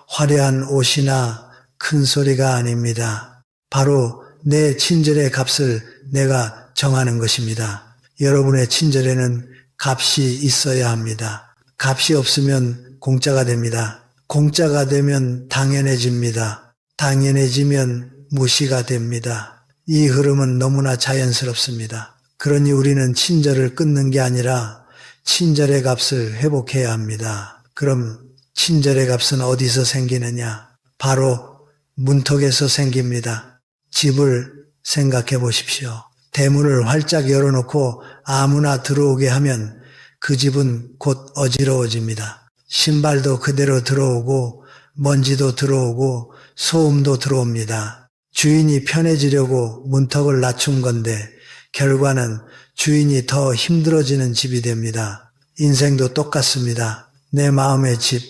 화려한 옷이나 큰 소리가 아닙니다. 바로 내 친절의 값을 내가 정하는 것입니다. 여러분의 친절에는 값이 있어야 합니다. 값이 없으면 공짜가 됩니다. 공짜가 되면 당연해집니다. 당연해지면 무시가 됩니다. 이 흐름은 너무나 자연스럽습니다. 그러니 우리는 친절을 끊는 게 아니라 친절의 값을 회복해야 합니다. 그럼 친절의 값은 어디서 생기느냐? 바로 문턱에서 생깁니다. 집을 생각해 보십시오. 대문을 활짝 열어놓고 아무나 들어오게 하면 그 집은 곧 어지러워집니다. 신발도 그대로 들어오고 먼지도 들어오고 소음도 들어옵니다. 주인이 편해지려고 문턱을 낮춘 건데 결과는 주인이 더 힘들어지는 집이 됩니다. 인생도 똑같습니다. 내 마음의 집,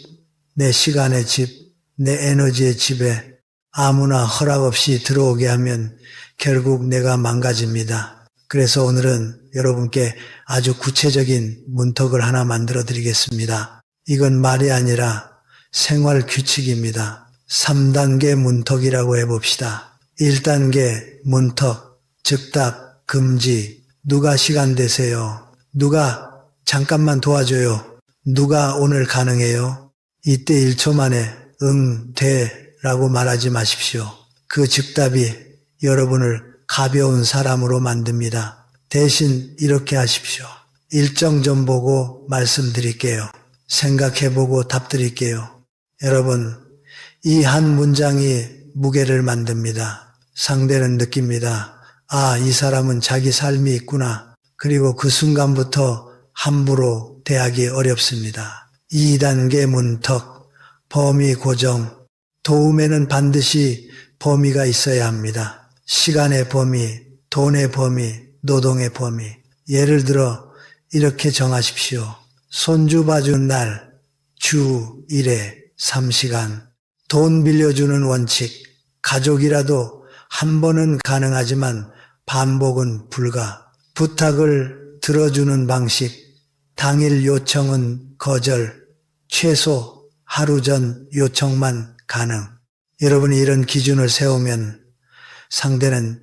내 시간의 집, 내 에너지의 집에 아무나 허락 없이 들어오게 하면 결국 내가 망가집니다. 그래서 오늘은 여러분께 아주 구체적인 문턱을 하나 만들어 드리겠습니다. 이건 말이 아니라 생활 규칙입니다. 3단계 문턱이라고 해봅시다. 1단계 문턱, 즉답, 금지. 누가 시간 되세요? 누가 잠깐만 도와줘요? 누가 오늘 가능해요? 이때 1초 만에 응, 돼 라고 말하지 마십시오. 그 즉답이 여러분을 가벼운 사람으로 만듭니다. 대신 이렇게 하십시오. 일정 좀 보고 말씀드릴게요. 생각해보고 답 드릴게요. 여러분, 이 한 문장이 무게를 만듭니다. 상대는 느낍니다. 아, 이 사람은 자기 삶이 있구나. 그리고 그 순간부터 함부로 대하기 어렵습니다. 2단계 문턱, 범위 고정. 도움에는 반드시 범위가 있어야 합니다. 시간의 범위, 돈의 범위, 노동의 범위. 예를 들어 이렇게 정하십시오. 손주 봐준 날, 주 1회 3시간. 돈 빌려주는 원칙. 가족이라도 한 번은 가능하지만 반복은 불가. 부탁을 들어주는 방식. 당일 요청은 거절. 최소 하루 전 요청만 가능. 여러분이 이런 기준을 세우면 상대는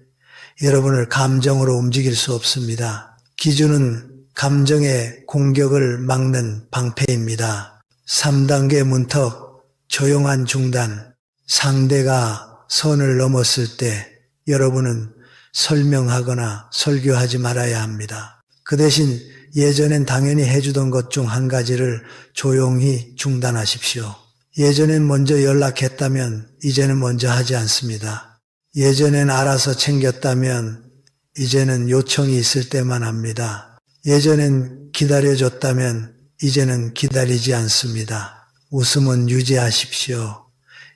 여러분을 감정으로 움직일 수 없습니다. 기준은 감정의 공격을 막는 방패입니다. 3단계 문턱, 조용한 중단. 상대가 선을 넘었을 때 여러분은 설명하거나 설교하지 말아야 합니다. 그 대신 예전엔 당연히 해주던 것 중 한 가지를 조용히 중단하십시오. 예전엔 먼저 연락했다면 이제는 먼저 하지 않습니다. 예전엔 알아서 챙겼다면 이제는 요청이 있을 때만 합니다. 예전엔 기다려줬다면 이제는 기다리지 않습니다. 웃음은 유지하십시오.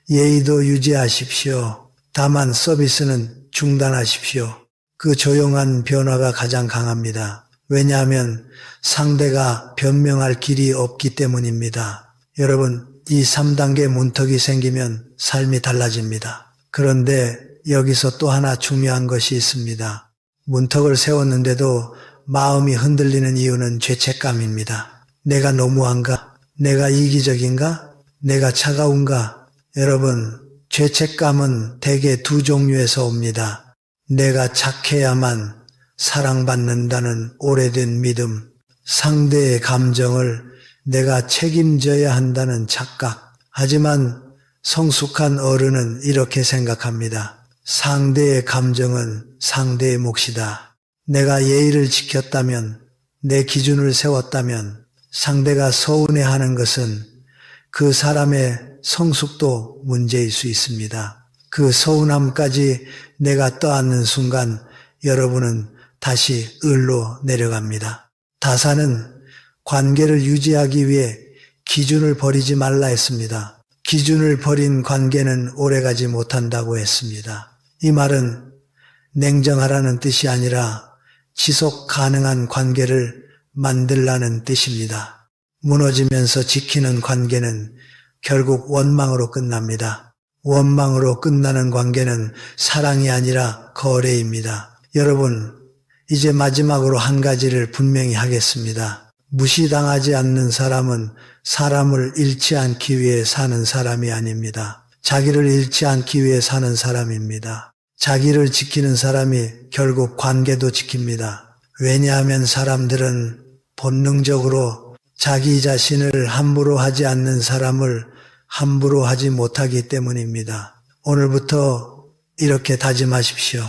예의도 유지하십시오. 다만 서비스는 중단하십시오. 그 조용한 변화가 가장 강합니다. 왜냐하면 상대가 변명할 길이 없기 때문입니다. 여러분, 이 3단계 문턱이 생기면 삶이 달라집니다. 그런데 여기서 또 하나 중요한 것이 있습니다. 문턱을 세웠는데도 마음이 흔들리는 이유는 죄책감입니다. 내가 너무한가? 내가 이기적인가? 내가 차가운가? 여러분, 죄책감은 대개 두 종류에서 옵니다. 내가 착해야만 사랑받는다는 오래된 믿음, 상대의 감정을 내가 책임져야 한다는 착각. 하지만 성숙한 어른은 이렇게 생각합니다. 상대의 감정은 상대의 몫이다. 내가 예의를 지켰다면, 내 기준을 세웠다면 상대가 서운해하는 것은 그 사람의 성숙도 문제일 수 있습니다. 그 서운함까지 내가 떠안는 순간 여러분은 다시 을로 내려갑니다. 다사는 관계를 유지하기 위해 기준을 버리지 말라 했습니다. 기준을 버린 관계는 오래가지 못한다고 했습니다. 이 말은 냉정하라는 뜻이 아니라 지속 가능한 관계를 만들라는 뜻입니다. 무너지면서 지키는 관계는 결국 원망으로 끝납니다. 원망으로 끝나는 관계는 사랑이 아니라 거래입니다. 여러분, 이제 마지막으로 한 가지를 분명히 하겠습니다. 무시당하지 않는 사람은 사람을 잃지 않기 위해 사는 사람이 아닙니다. 자기를 잃지 않기 위해 사는 사람입니다. 자기를 지키는 사람이 결국 관계도 지킵니다. 왜냐하면 사람들은 본능적으로 자기 자신을 함부로 하지 않는 사람을 함부로 하지 못하기 때문입니다. 오늘부터 이렇게 다짐하십시오.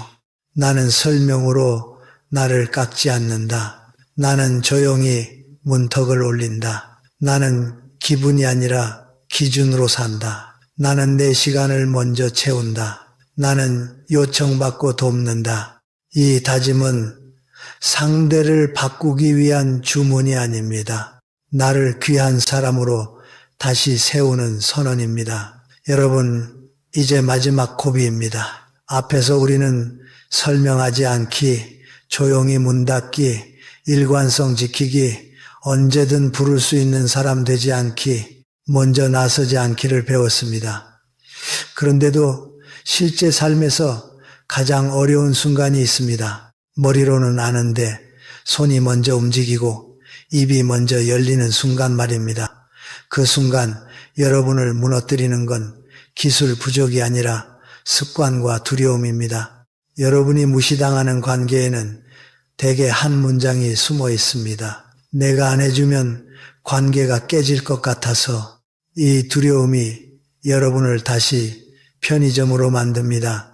나는 설명으로 나를 깎지 않는다. 나는 조용히 문턱을 올린다. 나는 기분이 아니라 기준으로 산다. 나는 내 시간을 먼저 채운다. 나는 요청받고 돕는다. 이 다짐은 상대를 바꾸기 위한 주문이 아닙니다. 나를 귀한 사람으로 다시 세우는 선언입니다. 여러분, 이제 마지막 고비입니다. 앞에서 우리는 설명하지 않기, 조용히 문 닫기, 일관성 지키기, 언제든 부를 수 있는 사람 되지 않기, 먼저 나서지 않기를 배웠습니다. 그런데도 실제 삶에서 가장 어려운 순간이 있습니다. 머리로는 아는데 손이 먼저 움직이고 입이 먼저 열리는 순간 말입니다. 그 순간 여러분을 무너뜨리는 건 기술 부족이 아니라 습관과 두려움입니다. 여러분이 무시당하는 관계에는 대개 한 문장이 숨어 있습니다. 내가 안 해주면 관계가 깨질 것 같아서. 이 두려움이 여러분을 다시 편의점으로 만듭니다.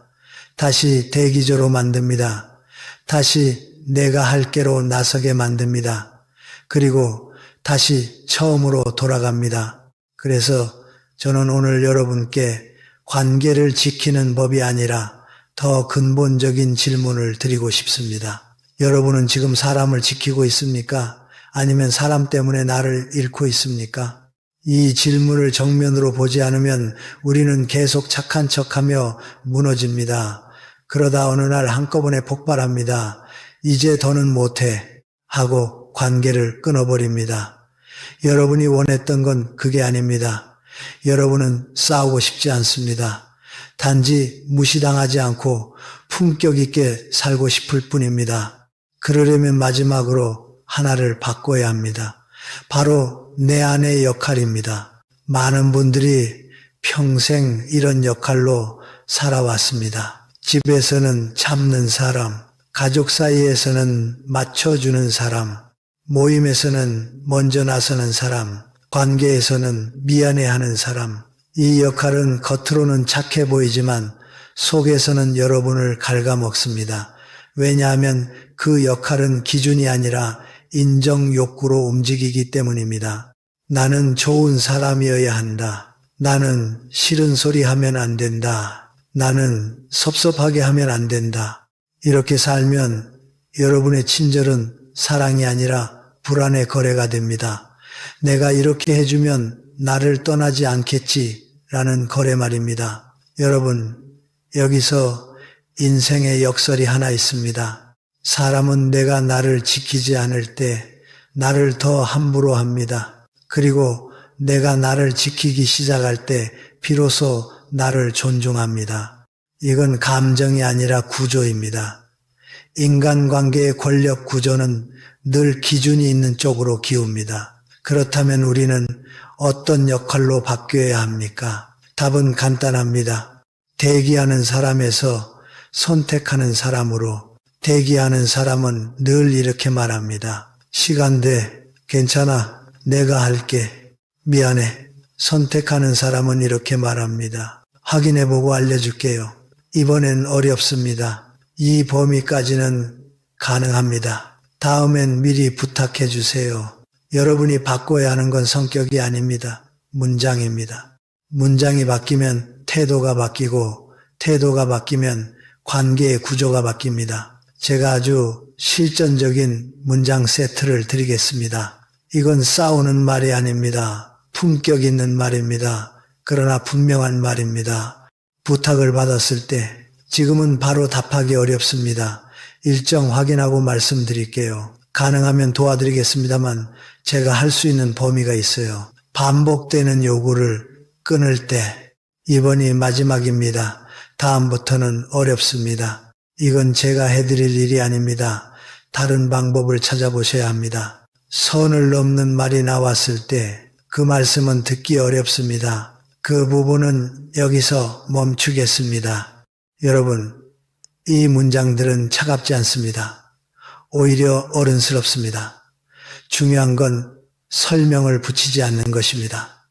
다시 대기조로 만듭니다. 다시 내가 할게로 나서게 만듭니다. 그리고 다시 처음으로 돌아갑니다. 그래서 저는 오늘 여러분께 관계를 지키는 법이 아니라 더 근본적인 질문을 드리고 싶습니다. 여러분은 지금 사람을 지키고 있습니까? 아니면 사람 때문에 나를 잃고 있습니까? 이 질문을 정면으로 보지 않으면 우리는 계속 착한 척하며 무너집니다. 그러다 어느 날 한꺼번에 폭발합니다. 이제 더는 못해 하고 관계를 끊어버립니다. 여러분이 원했던 건 그게 아닙니다. 여러분은 싸우고 싶지 않습니다. 단지 무시당하지 않고 품격 있게 살고 싶을 뿐입니다. 그러려면 마지막으로 하나를 바꿔야 합니다. 바로 내 안의 역할입니다. 많은 분들이 평생 이런 역할로 살아왔습니다. 집에서는 참는 사람, 가족 사이에서는 맞춰주는 사람, 모임에서는 먼저 나서는 사람, 관계에서는 미안해하는 사람. 이 역할은 겉으로는 착해 보이지만 속에서는 여러분을 갉아먹습니다. 왜냐하면 그 역할은 기준이 아니라 인정 욕구로 움직이기 때문입니다. 나는 좋은 사람이어야 한다. 나는 싫은 소리 하면 안 된다. 나는 섭섭하게 하면 안 된다. 이렇게 살면 여러분의 친절은 사랑이 아니라 불안의 거래가 됩니다. 내가 이렇게 해주면 나를 떠나지 않겠지라는 거래 말입니다. 여러분, 여기서 인생의 역설이 하나 있습니다. 사람은 내가 나를 지키지 않을 때 나를 더 함부로 합니다. 그리고 내가 나를 지키기 시작할 때 비로소 나를 존중합니다. 이건 감정이 아니라 구조입니다. 인간관계의 권력 구조는 늘 기준이 있는 쪽으로 기웁니다. 그렇다면 우리는 어떤 역할로 바뀌어야 합니까? 답은 간단합니다. 대기하는 사람에서 선택하는 사람으로. 대기하는 사람은 늘 이렇게 말합니다. 시간 돼. 괜찮아. 내가 할게. 미안해. 선택하는 사람은 이렇게 말합니다. 확인해보고 알려줄게요. 이번엔 어렵습니다. 이 범위까지는 가능합니다. 다음엔 미리 부탁해 주세요. 여러분이 바꿔야 하는 건 성격이 아닙니다. 문장입니다. 문장이 바뀌면 태도가 바뀌고 태도가 바뀌면 관계의 구조가 바뀝니다. 제가 아주 실전적인 문장 세트를 드리겠습니다. 이건 싸우는 말이 아닙니다. 품격 있는 말입니다. 그러나 분명한 말입니다. 부탁을 받았을 때 지금은 바로 답하기 어렵습니다. 일정 확인하고 말씀드릴게요. 가능하면 도와드리겠습니다만 제가 할 수 있는 범위가 있어요. 반복되는 요구를 끊을 때 이번이 마지막입니다. 다음부터는 어렵습니다. 이건 제가 해드릴 일이 아닙니다. 다른 방법을 찾아보셔야 합니다. 선을 넘는 말이 나왔을 때 그 말씀은 듣기 어렵습니다. 그 부분은 여기서 멈추겠습니다. 여러분, 이 문장들은 차갑지 않습니다. 오히려 어른스럽습니다. 중요한 건 설명을 붙이지 않는 것입니다.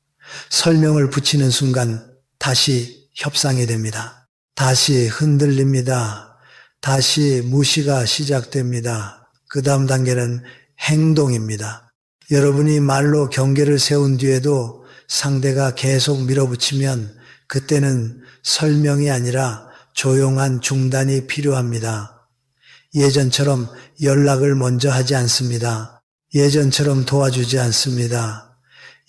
설명을 붙이는 순간 다시 협상이 됩니다. 다시 흔들립니다. 다시 무시가 시작됩니다. 그 다음 단계는 행동입니다. 여러분이 말로 경계를 세운 뒤에도 상대가 계속 밀어붙이면 그때는 설명이 아니라 조용한 중단이 필요합니다. 예전처럼 연락을 먼저 하지 않습니다. 예전처럼 도와주지 않습니다.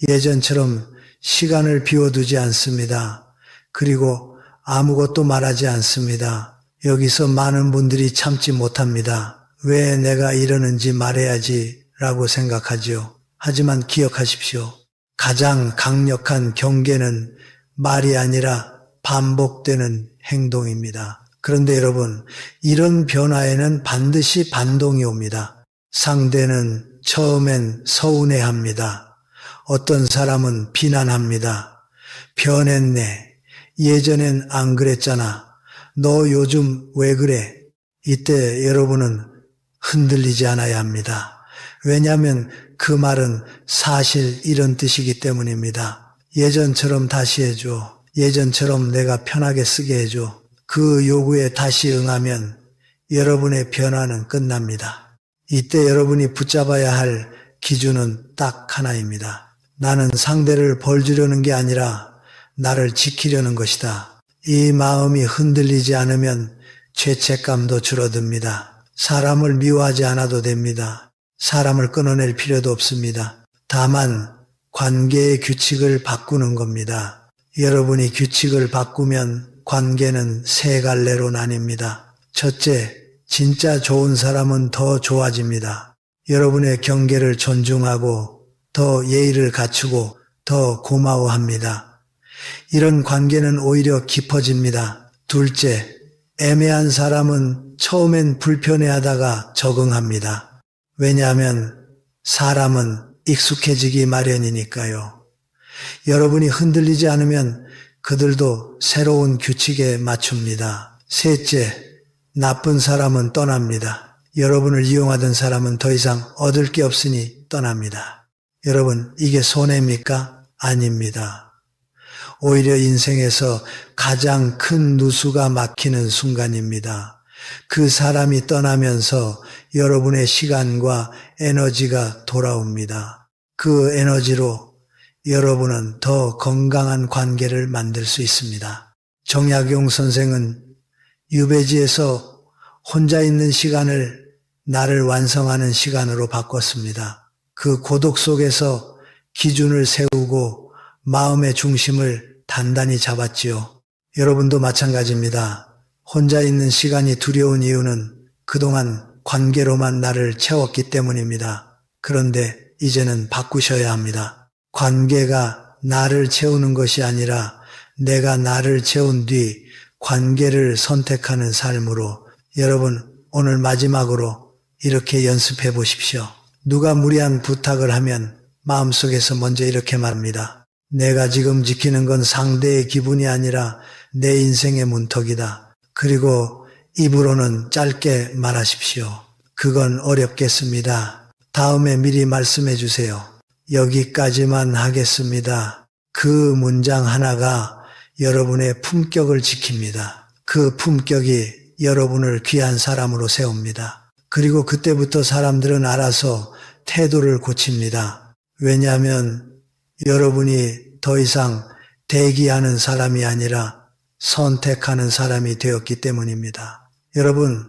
예전처럼 시간을 비워두지 않습니다. 그리고 아무것도 말하지 않습니다. 여기서 많은 분들이 참지 못합니다. 왜 내가 이러는지 말해야지 라고 생각하죠. 하지만 기억하십시오. 가장 강력한 경계는 말이 아니라 반복되는 행동입니다. 그런데 여러분, 이런 변화에는 반드시 반동이 옵니다. 상대는 처음엔 서운해합니다. 어떤 사람은 비난합니다. 변했네. 예전엔 안 그랬잖아. 너 요즘 왜 그래? 이때 여러분은 흔들리지 않아야 합니다. 왜냐하면 그 말은 사실 이런 뜻이기 때문입니다. 예전처럼 다시 해줘. 예전처럼 내가 편하게 쓰게 해줘. 그 요구에 다시 응하면 여러분의 변화는 끝납니다. 이때 여러분이 붙잡아야 할 기준은 딱 하나입니다. 나는 상대를 벌주려는 게 아니라 나를 지키려는 것이다. 이 마음이 흔들리지 않으면 죄책감도 줄어듭니다. 사람을 미워하지 않아도 됩니다. 사람을 끊어낼 필요도 없습니다. 다만 관계의 규칙을 바꾸는 겁니다. 여러분이 규칙을 바꾸면 관계는 세 갈래로 나뉩니다. 첫째, 진짜 좋은 사람은 더 좋아집니다. 여러분의 경계를 존중하고 더 예의를 갖추고 더 고마워합니다. 이런 관계는 오히려 깊어집니다. 둘째, 애매한 사람은 처음엔 불편해하다가 적응합니다. 왜냐하면 사람은 익숙해지기 마련이니까요. 여러분이 흔들리지 않으면 그들도 새로운 규칙에 맞춥니다. 셋째, 나쁜 사람은 떠납니다. 여러분을 이용하던 사람은 더 이상 얻을 게 없으니 떠납니다. 여러분, 이게 손해입니까? 아닙니다. 오히려 인생에서 가장 큰 누수가 막히는 순간입니다. 그 사람이 떠나면서 여러분의 시간과 에너지가 돌아옵니다. 그 에너지로 여러분은 더 건강한 관계를 만들 수 있습니다. 정약용 선생은 유배지에서 혼자 있는 시간을 나를 완성하는 시간으로 바꿨습니다. 그 고독 속에서 기준을 세우고 마음의 중심을 단단히 잡았지요. 여러분도 마찬가지입니다. 혼자 있는 시간이 두려운 이유는 그동안 관계로만 나를 채웠기 때문입니다. 그런데 이제는 바꾸셔야 합니다. 관계가 나를 채우는 것이 아니라 내가 나를 채운 뒤 관계를 선택하는 삶으로 여러분 오늘 마지막으로 이렇게 연습해 보십시오. 누가 무리한 부탁을 하면 마음속에서 먼저 이렇게 말합니다. 내가 지금 지키는 건 상대의 기분이 아니라 내 인생의 문턱이다. 그리고 입으로는 짧게 말하십시오. 그건 어렵겠습니다. 다음에 미리 말씀해 주세요. 여기까지만 하겠습니다. 그 문장 하나가 여러분의 품격을 지킵니다. 그 품격이 여러분을 귀한 사람으로 세웁니다. 그리고 그때부터 사람들은 알아서 태도를 고칩니다. 왜냐하면 여러분이 더 이상 대기하는 사람이 아니라 선택하는 사람이 되었기 때문입니다. 여러분,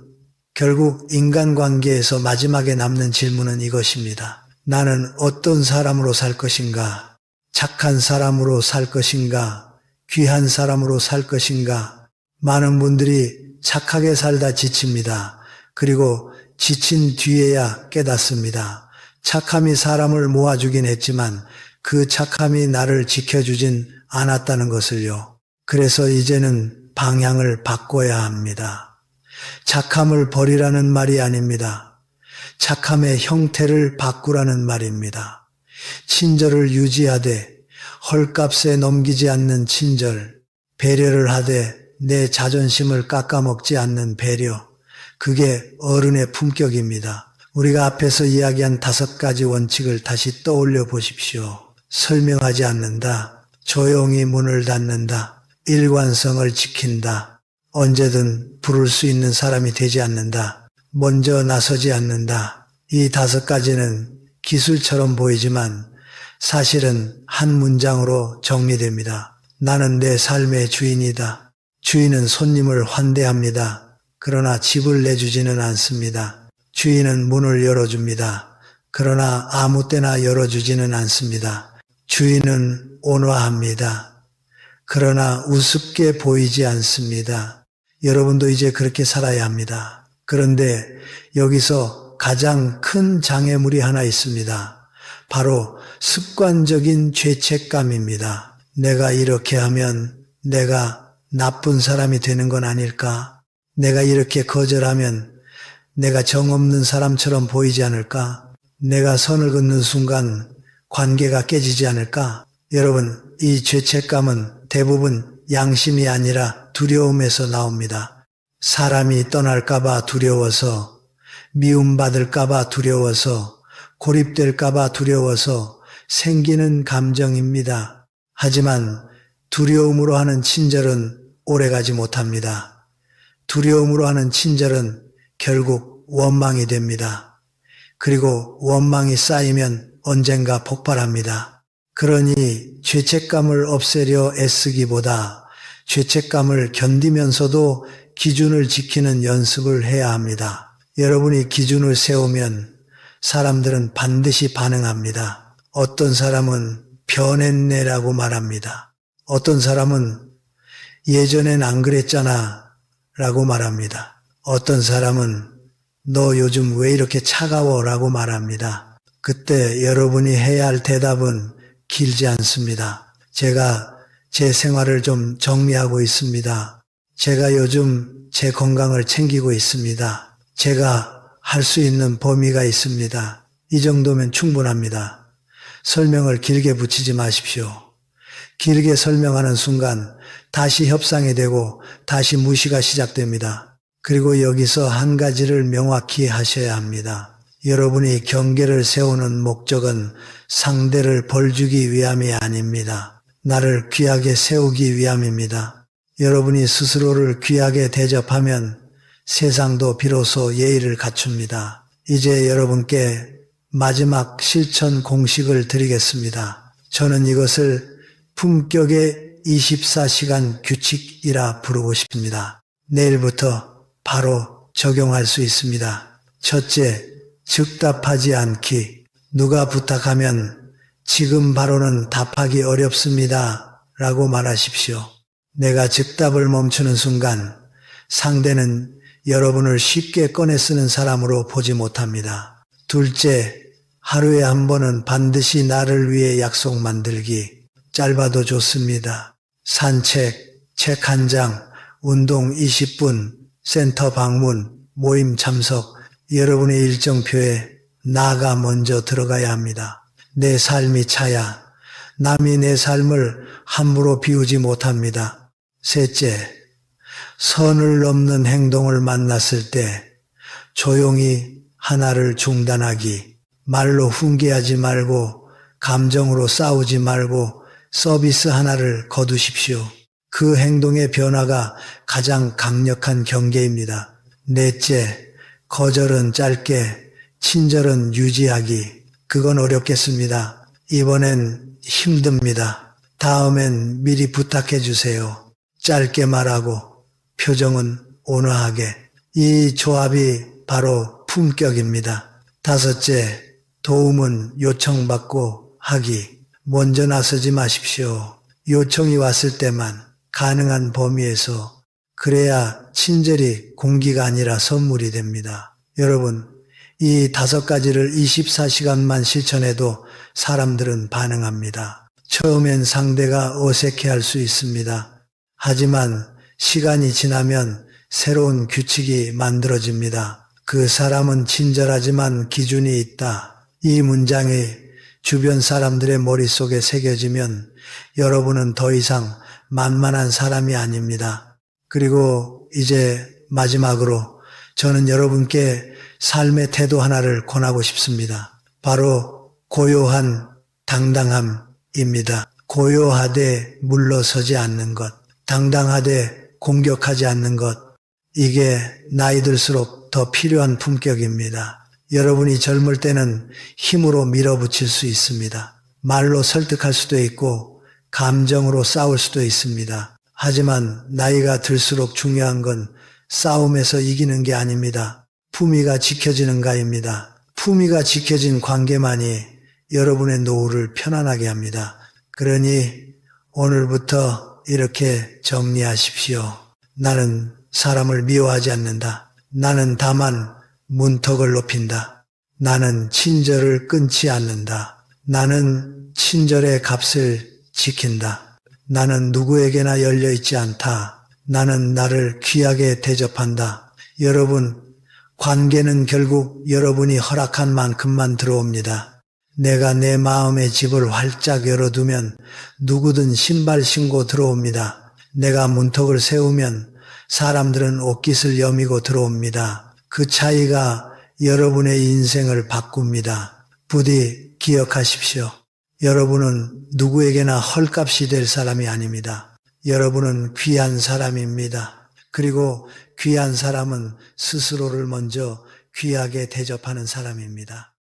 결국 인간관계에서 마지막에 남는 질문은 이것입니다. 나는 어떤 사람으로 살 것인가? 착한 사람으로 살 것인가? 귀한 사람으로 살 것인가? 많은 분들이 착하게 살다 지칩니다. 그리고 지친 뒤에야 깨닫습니다. 착함이 사람을 모아주긴 했지만 그 착함이 나를 지켜주진 않았다는 것을요. 그래서 이제는 방향을 바꿔야 합니다. 착함을 버리라는 말이 아닙니다. 착함의 형태를 바꾸라는 말입니다. 친절을 유지하되 헐값에 넘기지 않는 친절, 배려를 하되 내 자존심을 깎아먹지 않는 배려, 그게 어른의 품격입니다. 우리가 앞에서 이야기한 5가지 원칙을 다시 떠올려 보십시오. 설명하지 않는다, 조용히 문을 닫는다, 일관성을 지킨다, 언제든 부를 수 있는 사람이 되지 않는다, 먼저 나서지 않는다. 이 5가지는 기술처럼 보이지만 사실은 한 문장으로 정리됩니다. 나는 내 삶의 주인이다. 주인은 손님을 환대합니다. 그러나 집을 내주지는 않습니다. 주인은 문을 열어줍니다. 그러나 아무 때나 열어주지는 않습니다. 주인은 온화합니다. 그러나 우습게 보이지 않습니다. 여러분도 이제 그렇게 살아야 합니다. 그런데 여기서 가장 큰 장애물이 하나 있습니다. 바로 습관적인 죄책감입니다. 내가 이렇게 하면 내가 나쁜 사람이 되는 건 아닐까? 내가 이렇게 거절하면 내가 정없는 사람처럼 보이지 않을까? 내가 선을 긋는 순간 관계가 깨지지 않을까? 여러분, 이 죄책감은 대부분 양심이 아니라 두려움에서 나옵니다. 사람이 떠날까봐 두려워서, 미움받을까봐 두려워서, 고립될까봐 두려워서 생기는 감정입니다. 하지만 두려움으로 하는 친절은 오래가지 못합니다. 두려움으로 하는 친절은 결국 원망이 됩니다. 그리고 원망이 쌓이면 언젠가 폭발합니다. 그러니 죄책감을 없애려 애쓰기보다 죄책감을 견디면서도 기준을 지키는 연습을 해야 합니다. 여러분이 기준을 세우면 사람들은 반드시 반응합니다. 어떤 사람은 변했네라고 말합니다. 어떤 사람은 예전엔 안 그랬잖아 라고 말합니다. 어떤 사람은 너 요즘 왜 이렇게 차가워 라고 말합니다. 그때 여러분이 해야 할 대답은 길지 않습니다. 제가 제 생활을 좀 정리하고 있습니다. 제가 요즘 제 건강을 챙기고 있습니다. 제가 할 수 있는 범위가 있습니다. 이 정도면 충분합니다. 설명을 길게 붙이지 마십시오. 길게 설명하는 순간 다시 협상이 되고 다시 무시가 시작됩니다. 그리고 여기서 한 가지를 명확히 하셔야 합니다. 여러분이 경계를 세우는 목적은 상대를 벌주기 위함이 아닙니다. 나를 귀하게 세우기 위함입니다. 여러분이 스스로를 귀하게 대접하면 세상도 비로소 예의를 갖춥니다. 이제 여러분께 마지막 실천 공식을 드리겠습니다. 저는 이것을 품격의 24시간 규칙이라 부르고 싶습니다. 내일부터 바로 적용할 수 있습니다. 첫째, 즉답하지 않기. 누가 부탁하면 지금 바로는 답하기 어렵습니다 라고 말하십시오. 내가 즉답을 멈추는 순간 상대는 여러분을 쉽게 꺼내 쓰는 사람으로 보지 못합니다. 둘째, 하루에 한 번은 반드시 나를 위해 약속 만들기. 짧아도 좋습니다. 산책, 책 한 장, 운동 20분, 센터 방문, 모임 참석, 여러분의 일정표에 나가 먼저 들어가야 합니다. 내 삶이 차야 남이 내 삶을 함부로 비우지 못합니다. 셋째, 선을 넘는 행동을 만났을 때 조용히 하나를 중단하기. 말로 훈계하지 말고 감정으로 싸우지 말고 서비스 하나를 거두십시오. 그 행동의 변화가 가장 강력한 경계입니다. 넷째, 거절은 짧게, 친절은 유지하기. 그건 어렵겠습니다. 이번엔 힘듭니다. 다음엔 미리 부탁해 주세요. 짧게 말하고 표정은 온화하게. 이 조합이 바로 품격입니다. 다섯째, 도움은 요청받고 하기. 먼저 나서지 마십시오. 요청이 왔을 때만 가능한 범위에서. 그래야 친절이 공기가 아니라 선물이 됩니다. 여러분, 이 5가지를 24시간만 실천해도 사람들은 반응합니다. 처음엔 상대가 어색해할 수 있습니다. 하지만 시간이 지나면 새로운 규칙이 만들어집니다. 그 사람은 친절하지만 기준이 있다. 이 문장이 주변 사람들의 머릿속에 새겨지면 여러분은 더 이상 만만한 사람이 아닙니다. 그리고 이제 마지막으로 저는 여러분께 삶의 태도 하나를 권하고 싶습니다. 바로 고요한 당당함입니다. 고요하되 물러서지 않는 것, 당당하되 공격하지 않는 것, 이게 나이 들수록 더 필요한 품격입니다. 여러분이 젊을 때는 힘으로 밀어붙일 수 있습니다. 말로 설득할 수도 있고 감정으로 싸울 수도 있습니다. 하지만 나이가 들수록 중요한 건 싸움에서 이기는 게 아닙니다. 품위가 지켜지는가입니다. 품위가 지켜진 관계만이 여러분의 노후를 편안하게 합니다. 그러니 오늘부터 이렇게 정리하십시오. 나는 사람을 미워하지 않는다. 나는 다만 문턱을 높인다. 나는 친절을 끊지 않는다. 나는 친절의 값을 지킨다. 나는 누구에게나 열려있지 않다. 나는 나를 귀하게 대접한다. 여러분, 관계는 결국 여러분이 허락한 만큼만 들어옵니다. 내가 내 마음의 집을 활짝 열어두면 누구든 신발 신고 들어옵니다. 내가 문턱을 세우면 사람들은 옷깃을 여미고 들어옵니다. 그 차이가 여러분의 인생을 바꿉니다. 부디 기억하십시오. 여러분은 누구에게나 헐값이 될 사람이 아닙니다. 여러분은 귀한 사람입니다. 그리고 귀한 사람은 스스로를 먼저 귀하게 대접하는 사람입니다.